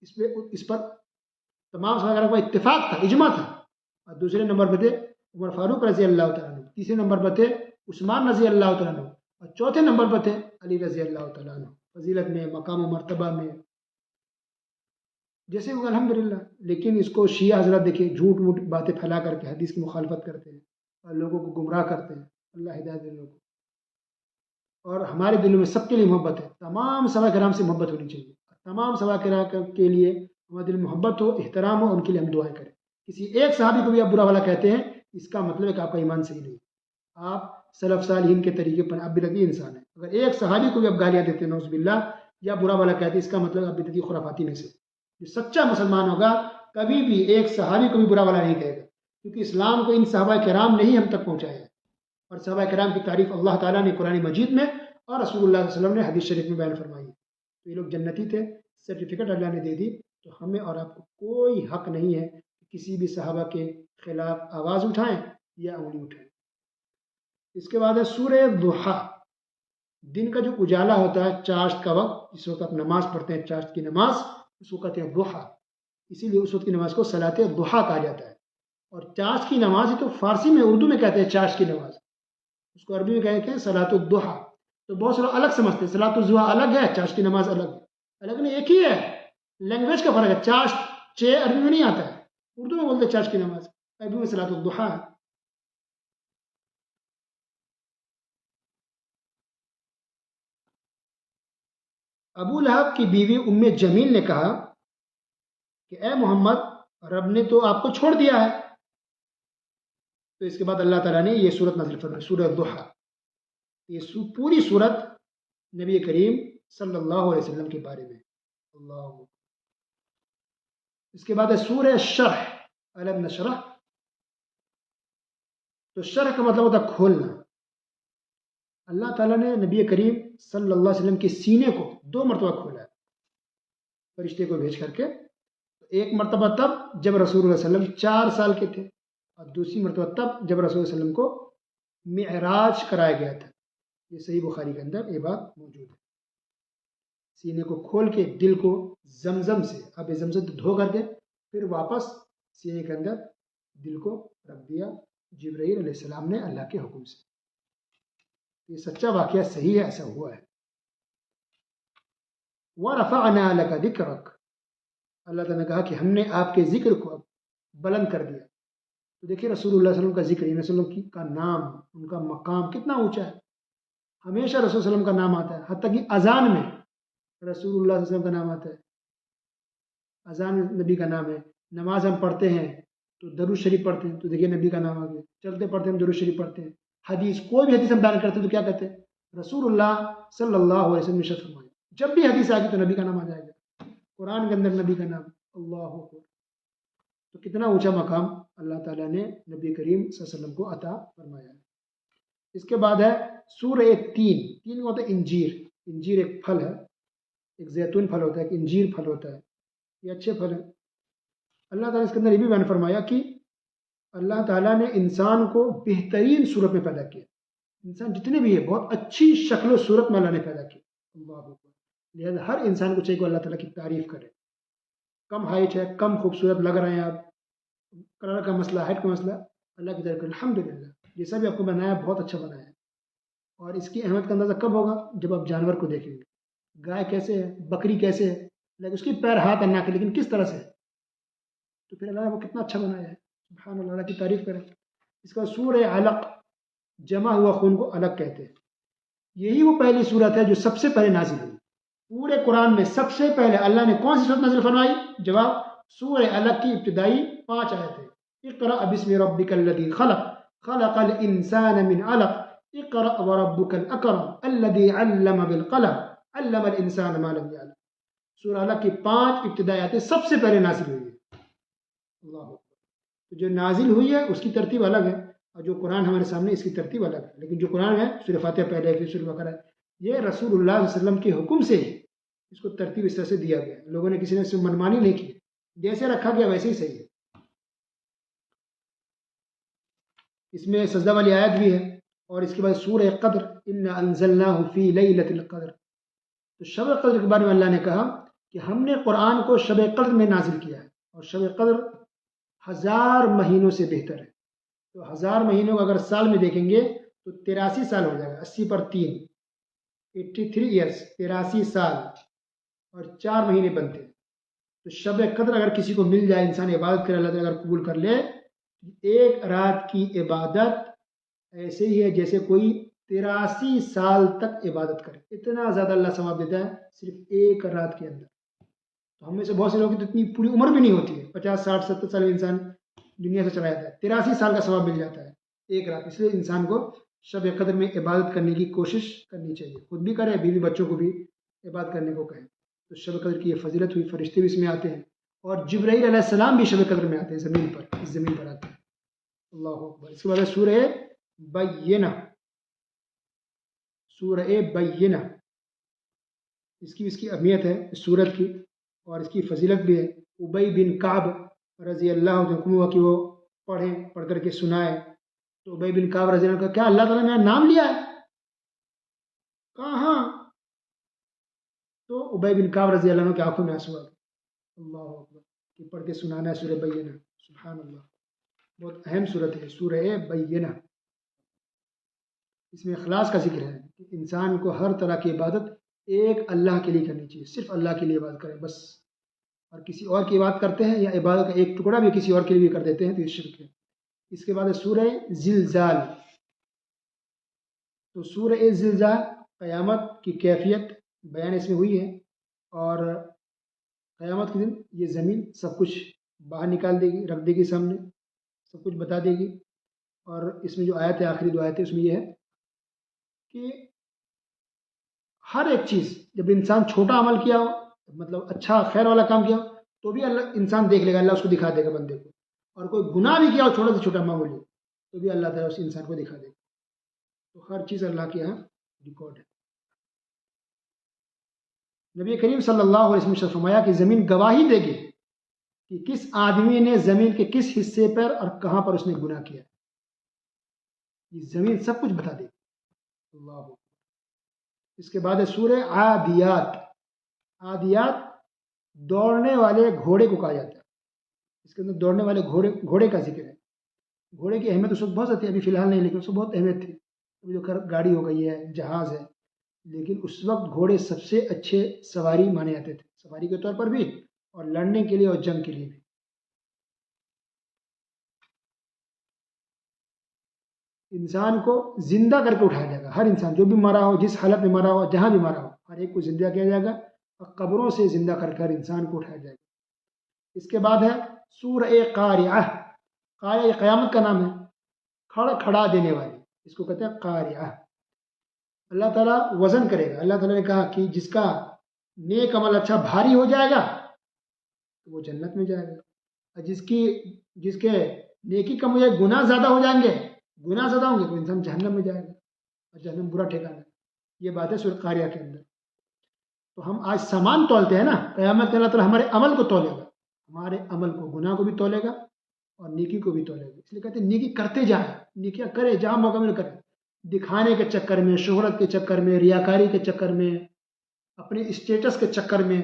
اس پر تمام صحابہ کرام کا اتفاق تھا، اجماع تھا. اور دوسرے نمبر پہ تھے عمر فاروق رضی اللہ تعالیٰ عنہ، تیسرے نمبر پر تھے عثمان رضی اللہ تعالیٰ عنہ، اور چوتھے نمبر پر تھے علی رضی اللہ تعالیٰ عنہ. فضیلت میں، مقام و مرتبہ میں جیسے ہوگا الحمدللہ. لیکن اس کو شیعہ حضرات دیکھیں جھوٹ موٹ باتیں پھیلا کر کے حدیث کی مخالفت کرتے ہیں اور لوگوں کو گمراہ کرتے ہیں. اللہ ہدایت دے لوگوں کو. اور ہمارے دلوں میں سب کے لیے محبت ہے، تمام صحابہ کرام سے محبت ہونی چاہیے. تمام صحابہ کرام کے لیے ہمارے دل میں محبت ہو، احترام ہو، ان کے لیے ہم دعائیں کریں. کسی ایک صحابی کو بھی آپ برا والا کہتے ہیں، اس کا مطلب ہے کہ آپ کا ایمان صحیح نہیں. آپ سلف صالحین کے طریقے پر آپ بدعتی انسان ہیں. اگر ایک صحابی کو بھی آپ گالیاں دیتے ہیں نعوذ باللہ یا برا والا کہتے ہیں، اس کا مطلب آپ بدعتی خرافاتی میں سے. جو سچا مسلمان ہوگا کبھی بھی ایک صحابی کو بھی برا والا نہیں کہے گا، کیونکہ اسلام کو ان صحابہ کرام نے ہی ہم تک پہنچایا ہے. اور صحابہ کرام کی تعریف اللہ تعالیٰ نے قرآن مجید میں اور رسول اللہ صلی اللہ علیہ وسلم نے حدیث شریف میں بیان فرمائی. تو یہ لوگ جنتی تھے، سرٹیفکیٹ اللہ نے دے دی. تو ہمیں اور آپ کو کوئی حق نہیں ہے کہ کسی بھی صحابہ کے خلاف آواز اٹھائیں یا انگلی اٹھائیں. اس کے بعد ہے سورہ ضحیٰ. دن کا جو اجالا ہوتا ہے چاشت کا وقت، جس وقت آپ نماز پڑھتے ہیں چاشت کی نماز، اس کو کہتے ہیں ضحیٰ. اسی لیے اس وقت کی نماز کو صلاۃ ضحیٰ کہا جاتا ہے. اور چاشت کی نماز ہی تو فارسی میں اردو میں کہتے ہیں چاشت کی نماز، اس کو عربی میں کہتے ہیں صلاۃ الضحیٰ. تو بہت سے لوگ الگ سمجھتے ہیں، صلاۃ الضحیٰ الگ ہے، چاشت کی نماز الگ ہے. الگ نہیں، ایک ہی ہے، لینگویج کا فرق ہے. چاشت عربی میں نہیں آتا ہے، اردو میں بولتے ہیں چاشت کی نماز، عربی میں صلاۃ الضحیٰ ہے. ابو لہب کی بیوی ام جمیل نے کہا کہ اے محمد، رب نے تو آپ کو چھوڑ دیا ہے. تو اس کے بعد اللہ تعالیٰ نے یہ سورت نازل فرمائی، سورہ ضحیٰ. یہ پوری سورت نبی کریم صلی اللہ علیہ وسلم کے بارے میں. اللہ. اس کے بعد ہے سورہ شرح، الم نشرح. تو شرح کا مطلب ہوتا ہے کھولنا. اللہ تعالیٰ نے نبی کریم صلی اللہ علیہ وسلم کے سینے کو 2 مرتبہ کھولا ہے فرشتے کو بھیج کر کے. ایک مرتبہ تب جب رسول اللہ علیہ وسلم 4 سال کے تھے، اور دوسری مرتبہ تب جب رسول اللہ علیہ وسلم کو معراج کرایا گیا تھا. یہ صحیح بخاری کے اندر یہ بات موجود ہے. سینے کو کھول کے دل کو زمزم سے، اب زمزم دھو کر کے پھر واپس سینے کے اندر دل کو رکھ دیا جبرائیل علیہ السلام نے اللہ کے حکم سے. یہ سچا واقعہ صحیح ہے، ایسا ہوا ہے. وَرَفَعْنَا لَكَ ذِكْرَكَ. اللہ تعالیٰ نے کہا کہ ہم نے آپ کے ذکر کو اب بلند کر دیا. تو دیکھیے رسول اللہ صلی اللہ علیہ وسلم کا ذکر، رسول اللہ وسلم کا نام، ان کا مقام کتنا اونچا ہے. ہمیشہ رسول صلی اللہ علیہ وسلم کا نام آتا ہے، حتیٰ کہ اذان میں رسول اللہ صلی اللہ علیہ وسلم کا نام آتا ہے. اذان نبی کا نام ہے. نماز ہم پڑھتے ہیں تو درود شریف پڑھتے ہیں، تو دیکھیے نبی کا نام آ گیا. چلتے پڑھتے ہیں ہم درود شریف پڑھتے ہیں. حدیث، کوئی بھی حدیث ہم بیان کرتے ہیں تو کیا کہتے ہیں؟ رسول اللہ صلی اللہ علیہ وسلم نے ارشاد فرمایا. جب بھی حدیث آ گئی تو نبی کا نام آ جائے گا. قرآن کے اندر نبی کا نام، اللہ اکبر. تو کتنا اونچا مقام اللہ تعالیٰ نے نبی کریم صلی اللہ علیہ وسلم کو عطا فرمایا ہے. اس کے بعد ہے سورہ تین. تین کا ہوتا ہے انجیر. انجیر ایک پھل ہے، ایک زیتون پھل ہوتا ہے، ایک انجیر پھل ہوتا ہے. یہ اچھے پھل ہیں. اللہ تعالیٰ نے اس کے اندر یہ بھی بیان فرمایا کہ اللہ تعالیٰ نے انسان کو بہترین صورت میں پیدا کیا. انسان جتنے بھی ہے بہت اچھی شکل و صورت میں اللہ نے پیدا کیا. اللہ اکبر. لہذا ہر انسان کو چاہیے کہ اللہ تعالیٰ کی تعریف کرے. کم ہائٹ ہے، کم خوبصورت لگ رہے ہیں آپ، کلر کا مسئلہ، ہائٹ کا مسئلہ، اللہ کی تعریف کرے. الحمدللہ جیسا بھی آپ کو بنایا بہت اچھا بنایا ہے. اور اس کی اہمیت کا اندازہ کب ہوگا؟ جب آپ جانور کو دیکھیں گے. گائے کیسے ہے، بکری کیسے ہے، لیکن اس کی پیر ہاتھ انا کے، لیکن کس طرح سے ہے. تو پھر اللہ نے وہ کتنا اچھا بنایا ہے. سبحان اللہ، اللہ کی تعریف کریں. اس کا سورہ علق، جمع ہوا خون کو علق کہتے ہیں. یہی وہ پہلی صورت ہے جو سب سے پہلے نازل ہوئی. پورے قرآن میں سب سے پہلے اللہ نے کون سی صورت نازل فرمائی؟ جواب، سورہ علق کی ابتدائی 5 آیتیں. اقرأ بسم ربک الذی خلق، خلق الانسان من علق، اقرأ وربک الاکرم الذی علم بالقلم، علم الانسان ما لم یعلم. سورہ علق کی 5 ابتدائی آیتیں سب سے پہلے نازل ہوئی ہے. اللہ اکبر. تو جو نازل ہوئی ہے اس کی ترتیب الگ ہے، اور جو قرآن ہمارے سامنے اس کی ترتیب الگ ہے. لیکن جو قرآن ہے سورہ فاتحہ پہلے، پھر سورہ بقرہ، یہ رسول اللہ صلی اللہ علیہ وسلم کے حکم سے اس کو ترتیب اس طرح سے دیا گیا. لوگوں نے کسی نے اس سے منمانی نہیں کی، جیسے رکھا گیا ویسے ہی صحیح ہے. اس میں سجدہ والی آیت بھی ہے. اور اس کے بعد سورہ قدر، انا انزلناہ فی لیلۃ القدر. تو شب قدر کے بارے میں اللہ نے کہا کہ ہم نے قرآن کو شب قدر میں نازل کیا ہے، اور شب قدر 1000 مہینوں سے بہتر ہے۔ تو 1000 مہینوں کو اگر سال میں دیکھیں گے تو 83 سال ہو جائے گا، 80 پر 3، 83 ایئرس، 83 سال اور 4 مہینے بنتے ہیں۔ تو شب قدر اگر کسی کو مل جائے، انسان عبادت کرے، اللہ تعالیٰ اگر قبول کر لے، ایک رات کی عبادت ایسے ہی ہے جیسے کوئی 83 سال تک عبادت کرے، اتنا زیادہ اللہ ثواب دیتا ہے صرف ایک رات کے اندر۔ تو ہم میں سے بہت سے لوگ کی تو اتنی پوری عمر بھی نہیں ہوتی ہے، 50 60 70 سال انسان دنیا سے چلا جاتا ہے، 83 سال کا ثواب مل جاتا ہے ایک رات۔ اس لیے انسان کو شب قدر میں عبادت کرنے کی کوشش کرنی چاہیے، خود بھی کرے، بیوی بچوں کو بھی عبادت کرنے کو کہیں۔ تو شب قدر کی یہ فضیلت ہوئی، فرشتے بھی اس میں آتے ہیں، اور جبرائیل علیہ السلام بھی شب قدر میں آتے ہیں، زمین پر، اس زمین پر آتے ہیں۔ اللہ اکبر۔ اس کے بعد سورہ بینہ، سورہ بینہ، اس کی اہمیت ہے اس سورت کی، اور اس کی فضیلت بھی ہے۔ ابی بن کعب رضی اللہ عنہ ہوا کہ وہ پڑھ کر کے سنائے، تو ابی بن کعب رضی اللہ عنہ کا کیا اللہ تعالیٰ نے میرا نام لیا ہے؟ کہاں؟ تو ابی بن کعب رضی اللہ عنہ کی آنکھوں میں آنسو آ گئے۔ اللہ اکبر، کہ پڑھ کے سنانا ہے سورہ بینہ، سبحان اللہ، بہت اہم سورت ہے سورہ بینہ۔ اس میں اخلاص کا ذکر ہے کہ انسان کو ہر طرح کی عبادت ایک اللہ کے لیے کرنی چاہیے، صرف اللہ کے لیے عبادت کریں بس، اور کسی اور کی عبادت کرتے ہیں یا عبادت کا ایک ٹکڑا بھی کسی اور کے لیے بھی کر دیتے ہیں تو یہ شرک ہے۔ اس کے بعد سورہ زلزال، تو سورہ زلزال قیامت کی کیفیت بیان اس میں ہوئی ہے، اور قیامت کے دن یہ زمین سب کچھ باہر نکال دے گی، رکھ دے گی سامنے، سب کچھ بتا دے گی۔ اور اس میں جو آیت ہے، آخری 2 آیت ہے، اس میں یہ ہے کہ ہر ایک چیز، جب انسان چھوٹا عمل کیا ہو، مطلب اچھا خیر والا کام کیا ہو، تو بھی اللہ انسان دیکھ لے گا، اللہ اس کو دکھا دے گا بندے کو، اور کوئی گناہ بھی کیا ہو چھوٹا سے چھوٹا معمولی، تو بھی اللہ تعالیٰ اس انسان کو دکھا دے گا۔ تو ہر چیز اللہ کے یہاں ریکارڈ ہے۔ نبی کریم صلی اللہ علیہ وسلم نے فرمایا کہ زمین گواہی دے گی کہ کس آدمی نے زمین کے کس حصے پر اور کہاں پر اس نے گناہ کیا، یہ زمین سب کچھ بتا دے گی۔ اللہ۔ اس کے بعد ہے سورہ عادیات۔ عادیات دوڑنے والے گھوڑے کو کہا جاتا ہے، اس کے اندر دوڑنے والے گھوڑے کا ذکر ہے۔ گھوڑے کی اہمیت اس وقت بہت زیادہ تھی، ابھی فی الحال نہیں، لیکن اس وقت بہت اہمیت تھی، ابھی جو گاڑی ہو گئی ہے، جہاز ہے، لیکن اس وقت گھوڑے سب سے اچھے سواری مانے جاتے تھے، سواری کے طور پر بھی اور لڑنے کے لیے اور جنگ کے لیے بھی۔ انسان کو زندہ کر کے اٹھایا جائے گا، ہر انسان جو بھی مرا ہو، جس حالت میں مرا ہو، جہاں بھی مرا ہو، ہر ایک کو زندہ کیا جائے گا، اور قبروں سے زندہ کر کر انسان کو اٹھایا جائے گا۔ اس کے بعد ہے سورہ قاریعہ۔ قاریعہ یہ قیامت کا نام ہے، کھڑا دینے والی، اس کو کہتے ہیں قاریعہ۔ اللہ تعالیٰ وزن کرے گا، اللہ تعالیٰ نے کہا کہ جس کا نیک عمل اچھا بھاری ہو جائے گا تو وہ جنت میں جائے گا، اور جس کے نیکی کم ہو جائے، گناہ زیادہ ہو جائیں گے، گناہ زیادہ ہوں گے تو انسان جہنم میں جائے گا، اور جہنم برا ٹھکانا ہے۔ یہ بات ہے سورہ قاریعہ کے اندر۔ تو ہم آج سامان تولتے ہیں نا، قیامت میں اللہ تعالیٰ ہمارے عمل کو تولے گا، ہمارے عمل کو، گناہ کو بھی تولے گا اور نیکی کو بھی تولے گا۔ اس لیے کہتے ہیں نیکی کرتے جائیں، نیکیاں کرے، جہاں موقع مل کرے، دکھانے کے چکر میں، شہرت کے چکر میں، ریاکاری کے چکر میں، اپنے اسٹیٹس کے چکر میں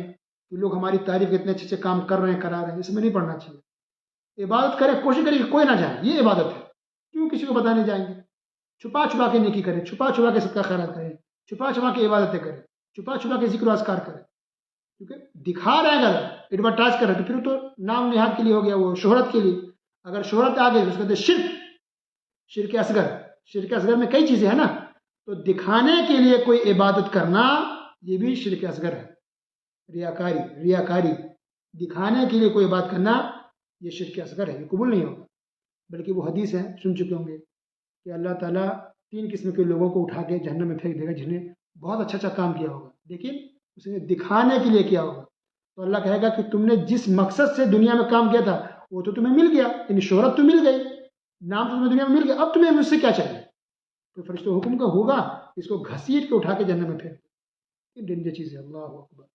کہ لوگ ہماری تعریف اتنے اچھے کام کر رہے ہیں، کرا رہے ہیں، اس میں نہیں پڑنا چاہیے۔ عبادت کرے، کوشش کرے کہ کوئی نہ جائے، یہ عبادت ہے۔ کیوں کسی کو بتانے جائیں گے؟ چھپا چھپا کے نیکی کرے، چھپا چھپا کے صدقہ خیرات کرے، چھپا چھپا کے عبادتیں کرے، چھپا چھپا کے ذکر و اذکار کرے، کیونکہ دکھا رہے ہیں، اگر ایڈورٹائز کر رہے ہیں تو پھر تو نام نہاد کے لیے ہو گیا، وہ شہرت کے لیے۔ اگر شہرت آ گئی تو اس کو کہتے ہیں شرک اصغر۔ شرک اصغر میں کئی چیزیں ہیں نا، تو دکھانے کے لیے کوئی عبادت کرنا یہ بھی شرک اصغر ہے۔ ریاکاری دکھانے کے لیے کوئی بات کرنا یہ شرک اصغر ہے، یہ قبول نہیں ہوگا۔ بلکہ وہ حدیث ہے، سن چکے ہوں گے کہ اللہ تعالیٰ 3 قسم کے لوگوں کو اٹھا کے جہنم میں پھینک دے گا، جنہیں بہت اچھا کام کیا ہوگا لیکن اس نے دکھانے کے لیے کیا ہوگا، تو اللہ کہے گا کہ تم نے جس مقصد سے دنیا میں کام کیا تھا وہ تو تمہیں مل گیا، یعنی شہرت تو مل گئی، نام تو تمہیں دنیا میں مل گیا، اب تمہیں مجھ سے کیا چاہیے؟ تو فرشتوں حکم کا ہوگا اس کو گھسیٹ کے اٹھا کے جہنم میں پھینک دے۔ یہ ڈینجر چیز ہے، اللہ اکبر۔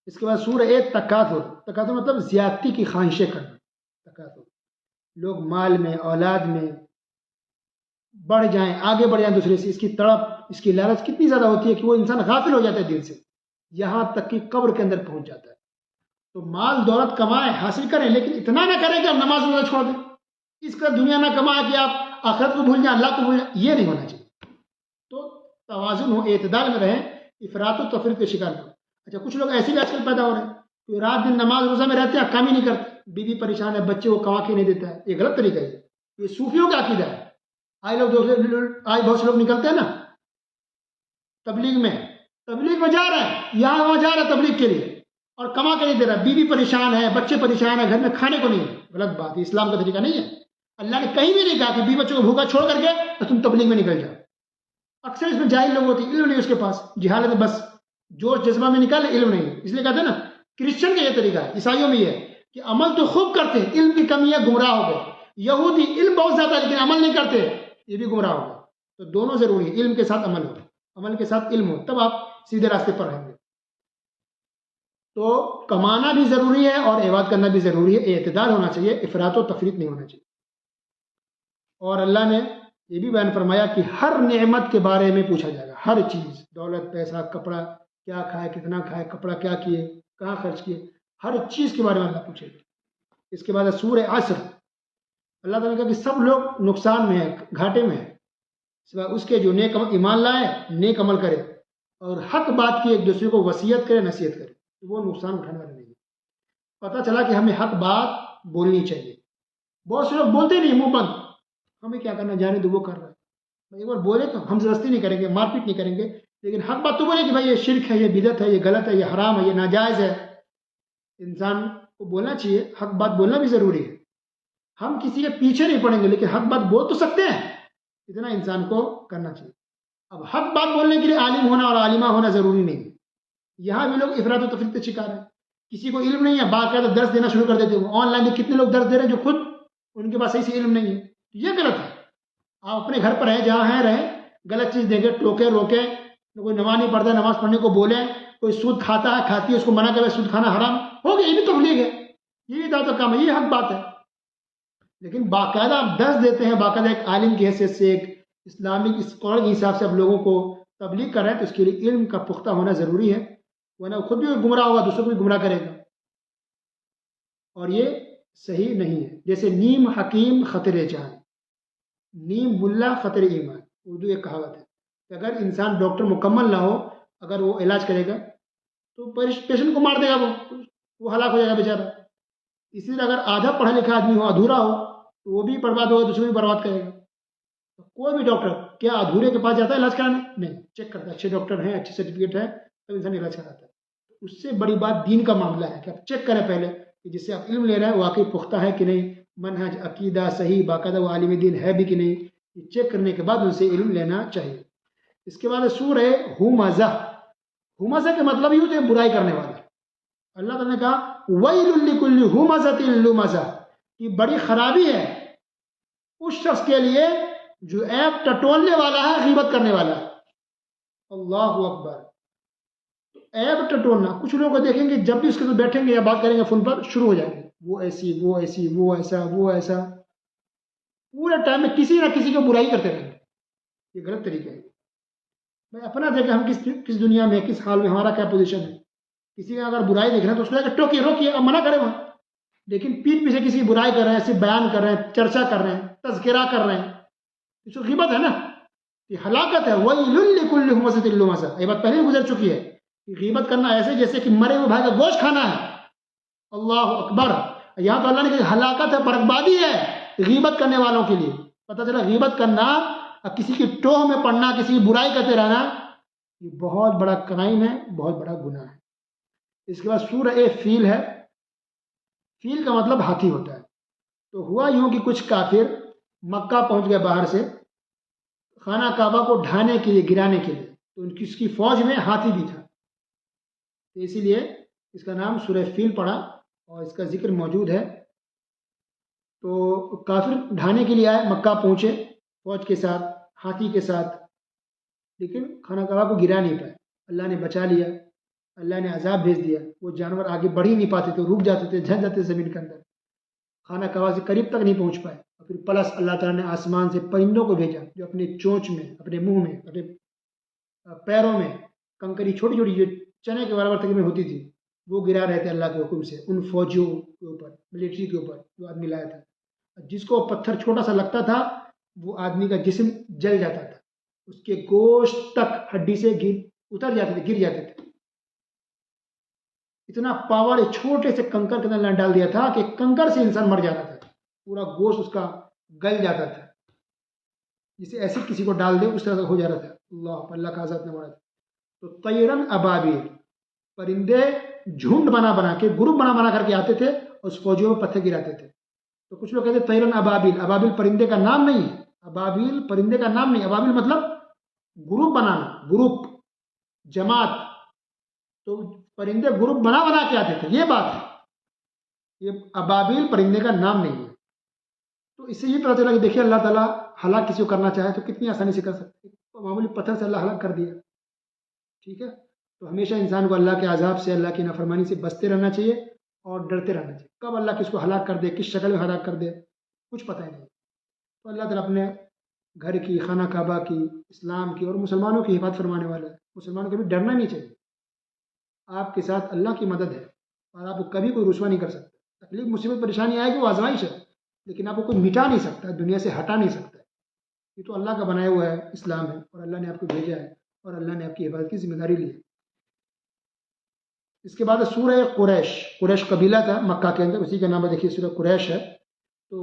اس کے بعد سورہ تکاثر۔ تکاثر مطلب زیادتی کی خواہشیں کرنا، تکاثر، لوگ مال میں، اولاد میں، بڑھ جائیں، آگے بڑھ جائیں دوسرے سے، اس کی تڑپ، اس کی لالچ کتنی زیادہ ہوتی ہے کہ وہ انسان غافل ہو جاتا ہے دین سے، یہاں تک کہ قبر کے اندر پہنچ جاتا ہے۔ تو مال دولت کمائیں، حاصل کریں، لیکن اتنا نہ کریں کہ آپ نماز روزہ چھوڑ دیں، اس کا دنیا نہ کمائیں کہ آپ آخرت کو بھول جائیں، اللہ کو بھول جائیں، یہ نہیں ہونا چاہیے۔ تو توازن ہو، اعتدال میں رہیں، افراط و تفریط کے شکار ہو۔ اچھا کچھ لوگ ایسے بھی آج کل پیدا ہو رہے ہیں کہ رات دن نماز روزہ میں رہتے ہیں، کام ہی نہیں کرتے، بیوی پریشان ہے، بچے کو کما کے نہیں دیتا ہے، یہ غلط طریقہ ہے، یہ صوفیوں کا عقیدہ ہے۔ آج بہت سے لوگ نکلتے ہیں نا تبلیغ میں جا رہے ہیں، یہاں وہاں جا رہے ہیں تبلیغ کے لیے، اور کما کے نہیں دے رہا، بیوی پریشان ہے، بچے پریشان ہے، گھر میں کھانے کو نہیں ہے۔ غلط بات ہے، اسلام کا طریقہ نہیں ہے۔ اللہ نے کہیں بھی نہیں کہا کہ بیوی بچوں کو بھوکا چھوڑ کر کے تو تم تبلیغ میں نکل جاؤ۔ اکثر اس میں جاہل لوگ ہوتے ہیں، علم نہیں اس کے پاس، جہالت بس جوش جذبہ میں نکالے، علم نہیں، اس لیے کہتے ہیں نا کرسچن کا یہ طریقہ ہے، عیسائیوں میں یہ ہے کہ عمل تو خوب کرتے ہیں، علم کی کمی ہے، گمراہ ہو گئے۔ یہودی علم بہت زیادہ ہے لیکن عمل نہیں کرتے، یہ بھی گمراہ ہو گئے۔ تو دونوں ضروری ہے، علم کے ساتھ عمل ہو، عمل کے ساتھ علم ہو، تب آپ سیدھے راستے پر رہیں گے۔ تو کمانا بھی ضروری ہے اور عبادت کرنا بھی ضروری ہے، اعتدال ہونا چاہیے، افراط و تفریط نہیں ہونا چاہیے۔ اور اللہ نے یہ بھی بیان فرمایا کہ ہر نعمت کے بارے میں پوچھا جائے گا، ہر چیز، دولت، پیسہ، کپڑا، کیا کھائے، کتنا کھائے، کپڑا کیا کیے، کہاں خرچ کیے، ہر چیز کے بارے میں اللہ پوچھے گا۔ اس کے بعد سورہ عصر، اللہ تعالیٰ نے کہا کہ سب لوگ نقصان میں ہیں، گھاٹے میں ہیں، سوائے اس کے جو نیک ایمان لائے، نیک عمل کرے اور حق بات کی، ایک دوسرے کو وصیت کرے، نصیحت کرے، وہ نقصان اٹھانے والا نہیں ہے۔ پتہ چلا کہ ہمیں حق بات بولنی چاہیے۔ بہت سے لوگ بولتے نہیں، منہ بند، ہمیں کیا کرنا، جانے دو، وہ کر رہا ہے۔ ایک بار بولے تو ہم زبردستی نہیں کریں گے، مار پیٹ نہیں کریں گے، لیکن حق بات تو بولے کہ بھائی یہ شرک ہے، یہ بدعت ہے، یہ غلط ہے، یہ حرام ہے، یہ ناجائز ہے۔ انسان کو بولنا چاہیے، حق بات بولنا بھی ضروری ہے۔ ہم کسی کے پیچھے نہیں پڑیں گے لیکن حق بات بول تو سکتے ہیں، اتنا انسان کو کرنا چاہیے۔ اب حق بات بولنے کے لیے عالم ہونا اور عالمہ ہونا ضروری نہیں ہے۔ یہاں بھی لوگ افراط و تفریط کے شکار ہیں، کسی کو علم نہیں ہے، باقاعدہ درس دینا شروع کر دیتے ہیں۔ آن لائن کتنے لوگ درس دے رہے ہیں جو خود ان کے پاس صحیح سے علم نہیں ہے، یہ غلط ہے۔ آپ اپنے گھر پر رہیں، جہاں ہیں رہیں، غلط چیز دیکھیں، ٹوکے روکیں، کوئی نماز نہیں پڑھتا ہے نماز پڑھنے کو بولیں، کوئی سود کھاتا ہے کھاتی ہے اس کو منع کرے، سود کھانا حرام ہو گیا، یہ بھی تبلیغ ہے، یہ بھی دعوت کا کام ہے، یہ حق بات ہے۔ لیکن باقاعدہ آپ درس دیتے ہیں، باقاعدہ ایک عالم کی حیثیت سے، ایک اسلامک اسکالر کے حساب سے آپ لوگوں کو تبلیغ کر رہے ہیں، تو اس کے لیے علم کا پختہ ہونا ضروری ہے، ورنہ خود بھی گمراہ ہوگا، دوسروں کو بھی گمراہ کرے گا، اور یہ صحیح نہیں ہے۔ جیسے نیم حکیم خطر جان، نیم ملا خطر ایمان، اردو ایک کہاوت ہے کہ اگر انسان ڈاکٹر مکمل نہ ہو، اگر وہ علاج کرے گا تو پیشنٹ کو مار دے گا، وہ ہلاک ہو جائے گا بیچارہ۔ اسی طرح اگر آدھا پڑھا لکھا آدمی ہو، ادھورا ہو، تو وہ بھی برباد ہوگا، دوسروں بھی برباد کرے گا۔ تو کوئی بھی ڈاکٹر کیا ادھورے کے پاس جاتا ہے علاج کرانے؟ نہیں، چیک کرتا ہے، اچھے ڈاکٹر ہیں، اچھی سرٹیفکیٹ ہے، تب انسان علاج کراتا ہے۔ اس سے بڑی بات دین کا معاملہ ہے کہ آپ چیک کریں پہلے کہ جس سے آپ علم لے رہے ہیں واقعی پختہ ہے کہ نہیں، منہج عقیدہ صحیح باقاعدہ وہ عالم دین ہے بھی کہ نہیں، یہ چیک کرنے کے بعد ان سے علم لینا چاہیے۔ اس کے بعد سورہ ہمزہ، ہمزہ کے مطلب یہ ہوتے ہیں برائی کرنے والے۔ اللہ تعالیٰ نے کہا وَيْلٌ لِكُلِّ هُمَزَةٍ لُمَزَةٍ، یہ بڑی خرابی ہے اس شخص کے لیے جو عیب ٹٹولنے والا ہے، غیبت کرنے والا ہے۔ اللہ اکبر۔ عیب ٹٹولنا، کچھ لوگ کو دیکھیں گے جب بھی اس کے ساتھ بیٹھیں گے یا بات کریں گے فون پر، شروع ہو جائیں گے، وہ ایسی، وہ ایسی، وہ ایسا، وہ ایسا، پورے ٹائم میں کسی نہ کسی کو برائی کرتے رہیں گے، یہ غلط طریقہ ہے۔ میں اپنا دیکھیں ہم کس دنیا میں، کس حال میں، ہمارا کیا پوزیشن ہے۔ کسی کا اگر برائی دیکھ رہے ہیں تو اس کو لے کے ٹوکیے، روکیے، اب منع کریں وہاں، لیکن پیٹھ پیچھے کسی کی برائی کر رہے ہیں، صرف بیان کر رہے ہیں، چرچا کر رہے ہیں، تذکرہ کر رہے ہیں، اس کو غیبت ہے نا، یہ ہلاکت ہے۔ وَيْلٌ لِكُلِّ هُمَزَةٍ لُمَزَةٍ، یہ بات پہلے گزر چکی ہے کہ غیبت کرنا ایسے جیسے کہ مرے ہوئے بھائی کا گوشت کھانا ہے۔ اللہ اکبر۔ یہاں تو اللہ نے کہا ہلاکت ہے، بربادی ہے غیبت کرنے والوں کے لیے۔ پتہ چلا غیبت کرنا، کسی کی ٹوہ میں پڑنا، کسی کی برائی کرتے رہنا، یہ بہت بڑا کرائم ہے، بہت بڑا گناہ ہے۔ اس کے بعد سورہ فیل ہے، فیل کا مطلب ہاتھی ہوتا ہے۔ تو ہوا یوں کہ کچھ کافر مکہ پہنچ گئے باہر سے، خانہ کعبہ کو ڈھانے کے لیے، گرانے کے لیے، تو اس کی فوج میں ہاتھی بھی تھا، تو اسی لیے اس کا نام سورہ فیل پڑا اور اس کا ذکر موجود ہے۔ تو کافر ڈھانے کے لیے آئے، مکہ پہنچے فوج کے ساتھ، ہاتھی کے ساتھ، لیکن خانہ کعبہ کو گرا نہیں پائے، اللہ نے بچا لیا، اللہ نے عذاب بھیج دیا، وہ جانور آگے بڑھ ہی نہیں پاتے تھے، رک جاتے تھے، جھنس جاتے تھے زمین کے اندر، خانہ کعبہ سے قریب تک نہیں پہنچ پائے۔ اور پھر پلس اللہ تعالیٰ نے آسمان سے پرندوں کو بھیجا جو اپنے چونچ میں، اپنے منہ میں، اپنے پیروں میں کنکری چھوٹی چھوٹی جو چنے کے برابر تقریباً ہوتی تھی وہ گرا رہے تھے اللہ کے حکم سے ان فوجیوں کے اوپر، ملٹری کے اوپر جو آدمی لایا تھا. جس کو پتھر چھوٹا سا لگتا تھا وہ آدمی کا جسم جل جاتا تھا، اس کے گوشت تک ہڈی سے اتر جاتے تھے، گر جاتے تھے. اتنا پاور چھوٹے سے کنکر کے اندر ڈال دیا تھا کہ کنکر سے انسان مر جاتا تھا، پورا گوشت اس کا گل جاتا تھا. جسے ایسے کسی کو ڈال دے اس طرح سے ہو جاتا تھا. اللہ کا عذاب نے مارا تھا. تو طیرن ابابیل، پرندے جھنڈ بنا بنا کے، گروپ بنا بنا کر کے آتے تھے اور اس فوجیوں میں پتھر گراتے تھے. تو کچھ لوگ کہتے ہیں طیرن ابابیل، ابابیل پرندے کا نام نہیں ہے، ابابیل پرندے کا نام نہیں، ابابیل مطلب گروپ بنانا، گروپ، جماعت. تو پرندے گروپ بنا بنا کے آتے تھے، یہ بات ہے. یہ ابابیل پرندے کا نام نہیں ہے. تو اس سے یہ پتہ چلا کہ دیکھیے اللہ تعالیٰ ہلاک کسی کو کرنا چاہے تو کتنی آسانی سے کر سکتے ہیں. معمولی پتھر سے اللہ ہلاک کر دیا. ٹھیک ہے. تو ہمیشہ انسان کو اللہ کے عذاب سے، اللہ کی نافرمانی سے بچتے رہنا چاہیے اور ڈرتے رہنا چاہیے. کب اللہ کس کو ہلاک کر دے، کس شکل میں ہلاک کر دے، کچھ پتہ ہی نہیں. تو اللہ تعالیٰ اپنے گھر کی، خانہ کعبہ کی، اسلام کی اور مسلمانوں کی حفاظت فرمانے والا ہے. مسلمانوں کو بھی ڈرنا نہیں چاہیے. آپ کے ساتھ اللہ کی مدد ہے اور آپ کو کبھی کوئی رسوا نہیں کر سکتا. تکلیف، مصیبت، پریشانی آئے گی، وہ آزمائش ہے، لیکن آپ کو کوئی مٹا نہیں سکتا، دنیا سے ہٹا نہیں سکتا. یہ تو اللہ کا بنایا ہوا ہے، اسلام ہے، اور اللہ نے آپ کو بھیجا ہے اور اللہ نے آپ کی حفاظت کی ذمہ داری لی ہے. اس کے بعد سورہ قریش. قریش قبیلہ تھا مکہ کے اندر، اسی کا نام دیکھیے سورہ قریش ہے. تو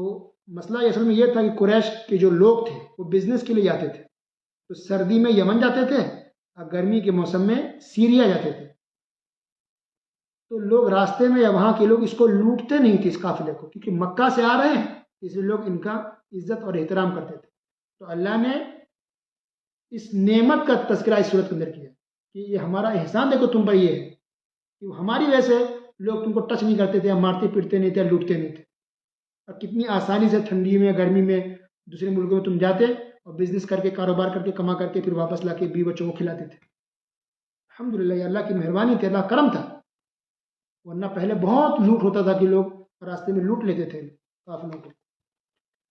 مسئلہ اصل میں یہ تھا کہ قریش کے جو لوگ تھے وہ بزنس کے لیے جاتے تھے. تو سردی میں یمن جاتے تھے اور گرمی کے موسم میں سیریا جاتے تھے. تو لوگ راستے میں یا وہاں کے لوگ اس کو لوٹتے نہیں تھے، اس قافلے کو، کیونکہ مکہ سے آ رہے ہیں، اس لیے لوگ ان کا عزت اور احترام کرتے تھے. تو اللہ نے اس نعمت کا تذکرہ اس صورت کے اندر کیا کہ یہ ہمارا احسان دیکھو تم پر یہ ہے کہ ہماری وجہ سے لوگ تم کو ٹچ نہیں کرتے تھے، مارتے پیٹتے نہیں تھے، لوٹتے نہیں تھے. اور کتنی آسانی سے ٹھنڈی میں، گرمی میں دوسرے ملکوں میں تم جاتے اور بزنس کر کے، کاروبار کر کے، کما کر کے پھر واپس لا کے بیوی بچوں کو کھلاتے تھے. الحمدللہ یہ اللہ کی مہربانی تھی، اللہ کرم تھا. ورنہ پہلے بہت لوٹ ہوتا تھا کہ لوگ راستے میں لوٹ لیتے تھے قافلوں کو.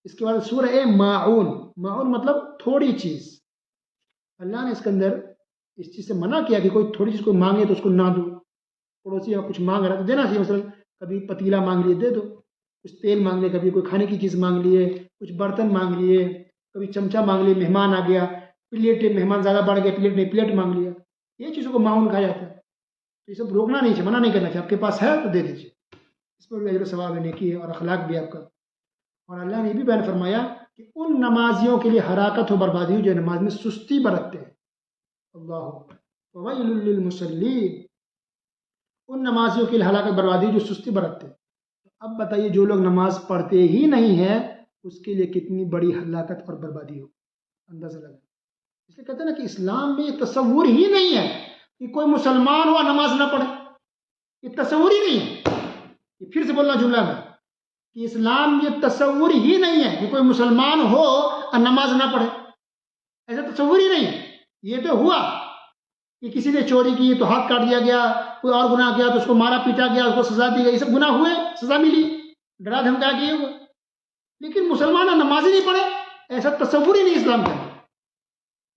اس کے بعد سورہ ماعون. ماعون مطلب تھوڑی چیز. اللہ نے اس کے اندر اس چیز سے منع کیا کہ کوئی تھوڑی چیز کوئی مانگے تو اس کو نہ دو. پڑوسی اگر کچھ مانگ رہا ہے تو دینا چاہیے. مثلا کبھی پتیلا مانگ لیے دے دو، کچھ تیل مانگ لیے، کبھی کوئی کھانے کی چیز مانگ لیے، کچھ برتن مانگ لیے، کبھی چمچہ مانگ لیے، مہمان آ گیا، پلیٹ، مہمان زیادہ بڑھ گئے، پلیٹ نہیں، پلیٹ مانگ لیا. یہ چیزوں کو معاون کہا جاتا ہے. تو یہ سب روکنا نہیں چاہیے، منع نہیں کرنا چاہیے. آپ کے پاس ہے تو دے دیجیے، اس پر بھی اجر و ثواب ہے، نیکی ہے اور اخلاق بھی آپ کا. اور اللہ نے یہ بھی بیان فرمایا کہ ان نمازیوں کے لیے ہلاکت و بربادی ہو جو نماز میں سستی برتتے ہیں. اللہ وویل للمصلین. ان نمازیوں کے لیے ہلاکت بربادی جو سستی برتتے ہیں. اب بتائیے جو لوگ نماز پڑھتے ہی نہیں ہیں اس کے لیے کتنی بڑی ہلاکت اور بربادی ہو، اندازہ لگا. اس لیے کہتے ہیں نا کہ اسلام میں یہ تصور ہی نہیں ہے کہ کوئی مسلمان ہوا نماز نہ پڑھے. یہ تصور ہی نہیں ہے. یہ پھر سے بولنا جملہ میں کہ اسلام یہ تصور ہی نہیں ہے کہ کوئی مسلمان ہو اور نماز نہ پڑھے. ایسا تصور ہی نہیں ہے. یہ تو ہوا کہ کسی نے چوری کی تو ہاتھ کاٹ دیا گیا، کوئی اور گناہ کیا تو اس کو مارا پیٹا گیا، اس کو سزا دی گئی. یہ سب گناہ ہوئے، سزا ملی، ڈرا دھمکا کیے ہوئے. لیکن مسلمان نماز ہی نہیں پڑھے، ایسا تصور ہی نہیں اسلام کا.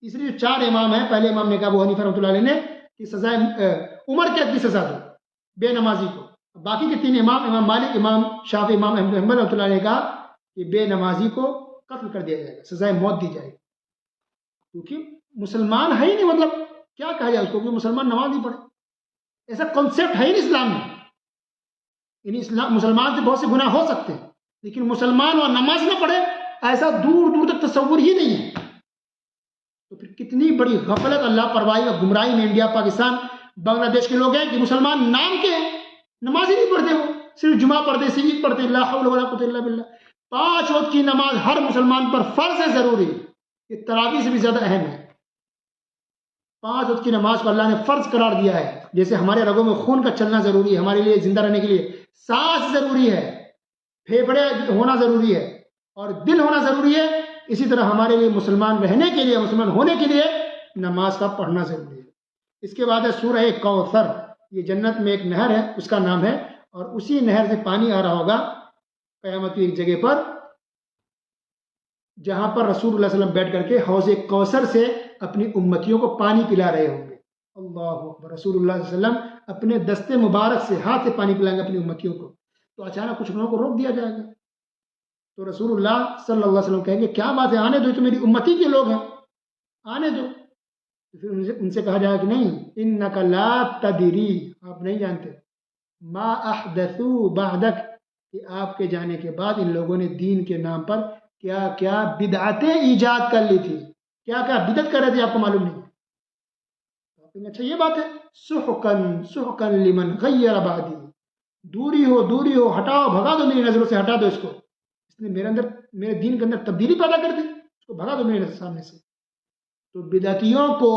اس لیے 4 امام ہیں. پہلے امام نے کہا ابو حنیفہ رحمۃ اللہ علیہ نے کہ سزائے عمر قید کی سزا دو بے نمازی کو. باقی کے 3 امام، امام مالک، امام شافعی، امام احمد بن حنبل رحمۃ اللہ علیہ نے کہا کہ بے نمازی کو قتل کر دیا جائے گا، سزائے موت دی جائے گی. کیونکہ مسلمان ہے ہی نہیں، مطلب کیا کہا جائے اس کو کہ مسلمان نماز نہیں پڑھے. ایسا کانسیپٹ ہے ہی نہیں اسلام میں. یعنی اسلام مسلمان سے بہت سے گناہ ہو سکتے ہیں لیکن مسلمان اور نماز نہ پڑھے ایسا دور دور تک تصور ہی نہیں ہے. تو پھر کتنی بڑی غفلت، اللہ پرواہی اور گمراہی میں انڈیا، پاکستان، بنگلہ دیش کے لوگ ہیں کہ مسلمان نام کے ہیں، نماز ہی نہیں پڑھتے. وہ صرف جمعہ پڑھتے، سجید پڑھتے. لا حول ولا قوت الا باللہ. 5 وقت کی نماز ہر مسلمان پر فرض ہے، ضروری. یہ تراویح سے بھی زیادہ اہم ہے. 5 وقت کی نماز کو اللہ نے فرض قرار دیا ہے. جیسے ہمارے رگوں میں خون کا چلنا ضروری ہے ہمارے لیے زندہ رہنے کے لیے، سانس ضروری ہے، پھیپھڑے ہونا ضروری ہے اور دل ہونا ضروری ہے، اسی طرح ہمارے لیے مسلمان رہنے کے لیے، مسلمان ہونے کے لیے نماز کا پڑھنا ضروری ہے. اس کے بعد ہے سورہ کوثر. یہ جنت میں ایک نہر ہے، اس کا نام ہے، اور اسی نہر سے پانی آ رہا ہوگا قیامت کی ایک جگہ پر. جہاں پر رسول اللہ صلی اللہ علیہ وسلم بیٹھ کر کے حوض کوثر سے اپنی امتیوں کو پانی پلا رہے ہوں گے. اللہ اکبر. رسول اللہ صلی اللہ علیہ وسلم اپنے دستے مبارک سے ہاتھ سے پانی پلائیں گے اپنی امتیوں کو. تو اچانک کچھ لوگوں کو روک دیا جائے گا. تو رسول اللہ صلی اللہ علیہ وسلم کہیں گے کیا بات ہے، آنے دو، تو میری امتی کے لوگ ہیں، آنے دو. تو پھر ان سے کہا جائے کہ نہیں، انک لا تدری، آپ نہیں جانتے، ما احدثوا بعدک، کہ آپ کے جانے کے بعد ان لوگوں نے دین کے نام پر کیا کیا بدعتیں ایجاد کر لی تھی، کیا کیا بدعت کر رہے تھے، آپ کو معلوم نہیں. اچھا یہ بات ہے. سحقن سحقن لمن غیر بعدی، دوری ہو دوری ہو، ہٹاؤ، بھگا دو میری نظروں سے، ہٹا دو اس کو، اس نے میرے دین کے اندر تبدیلی پیدا کر دی، اس کو بھگا دو میرے سامنے سے. تو بدعتیوں کو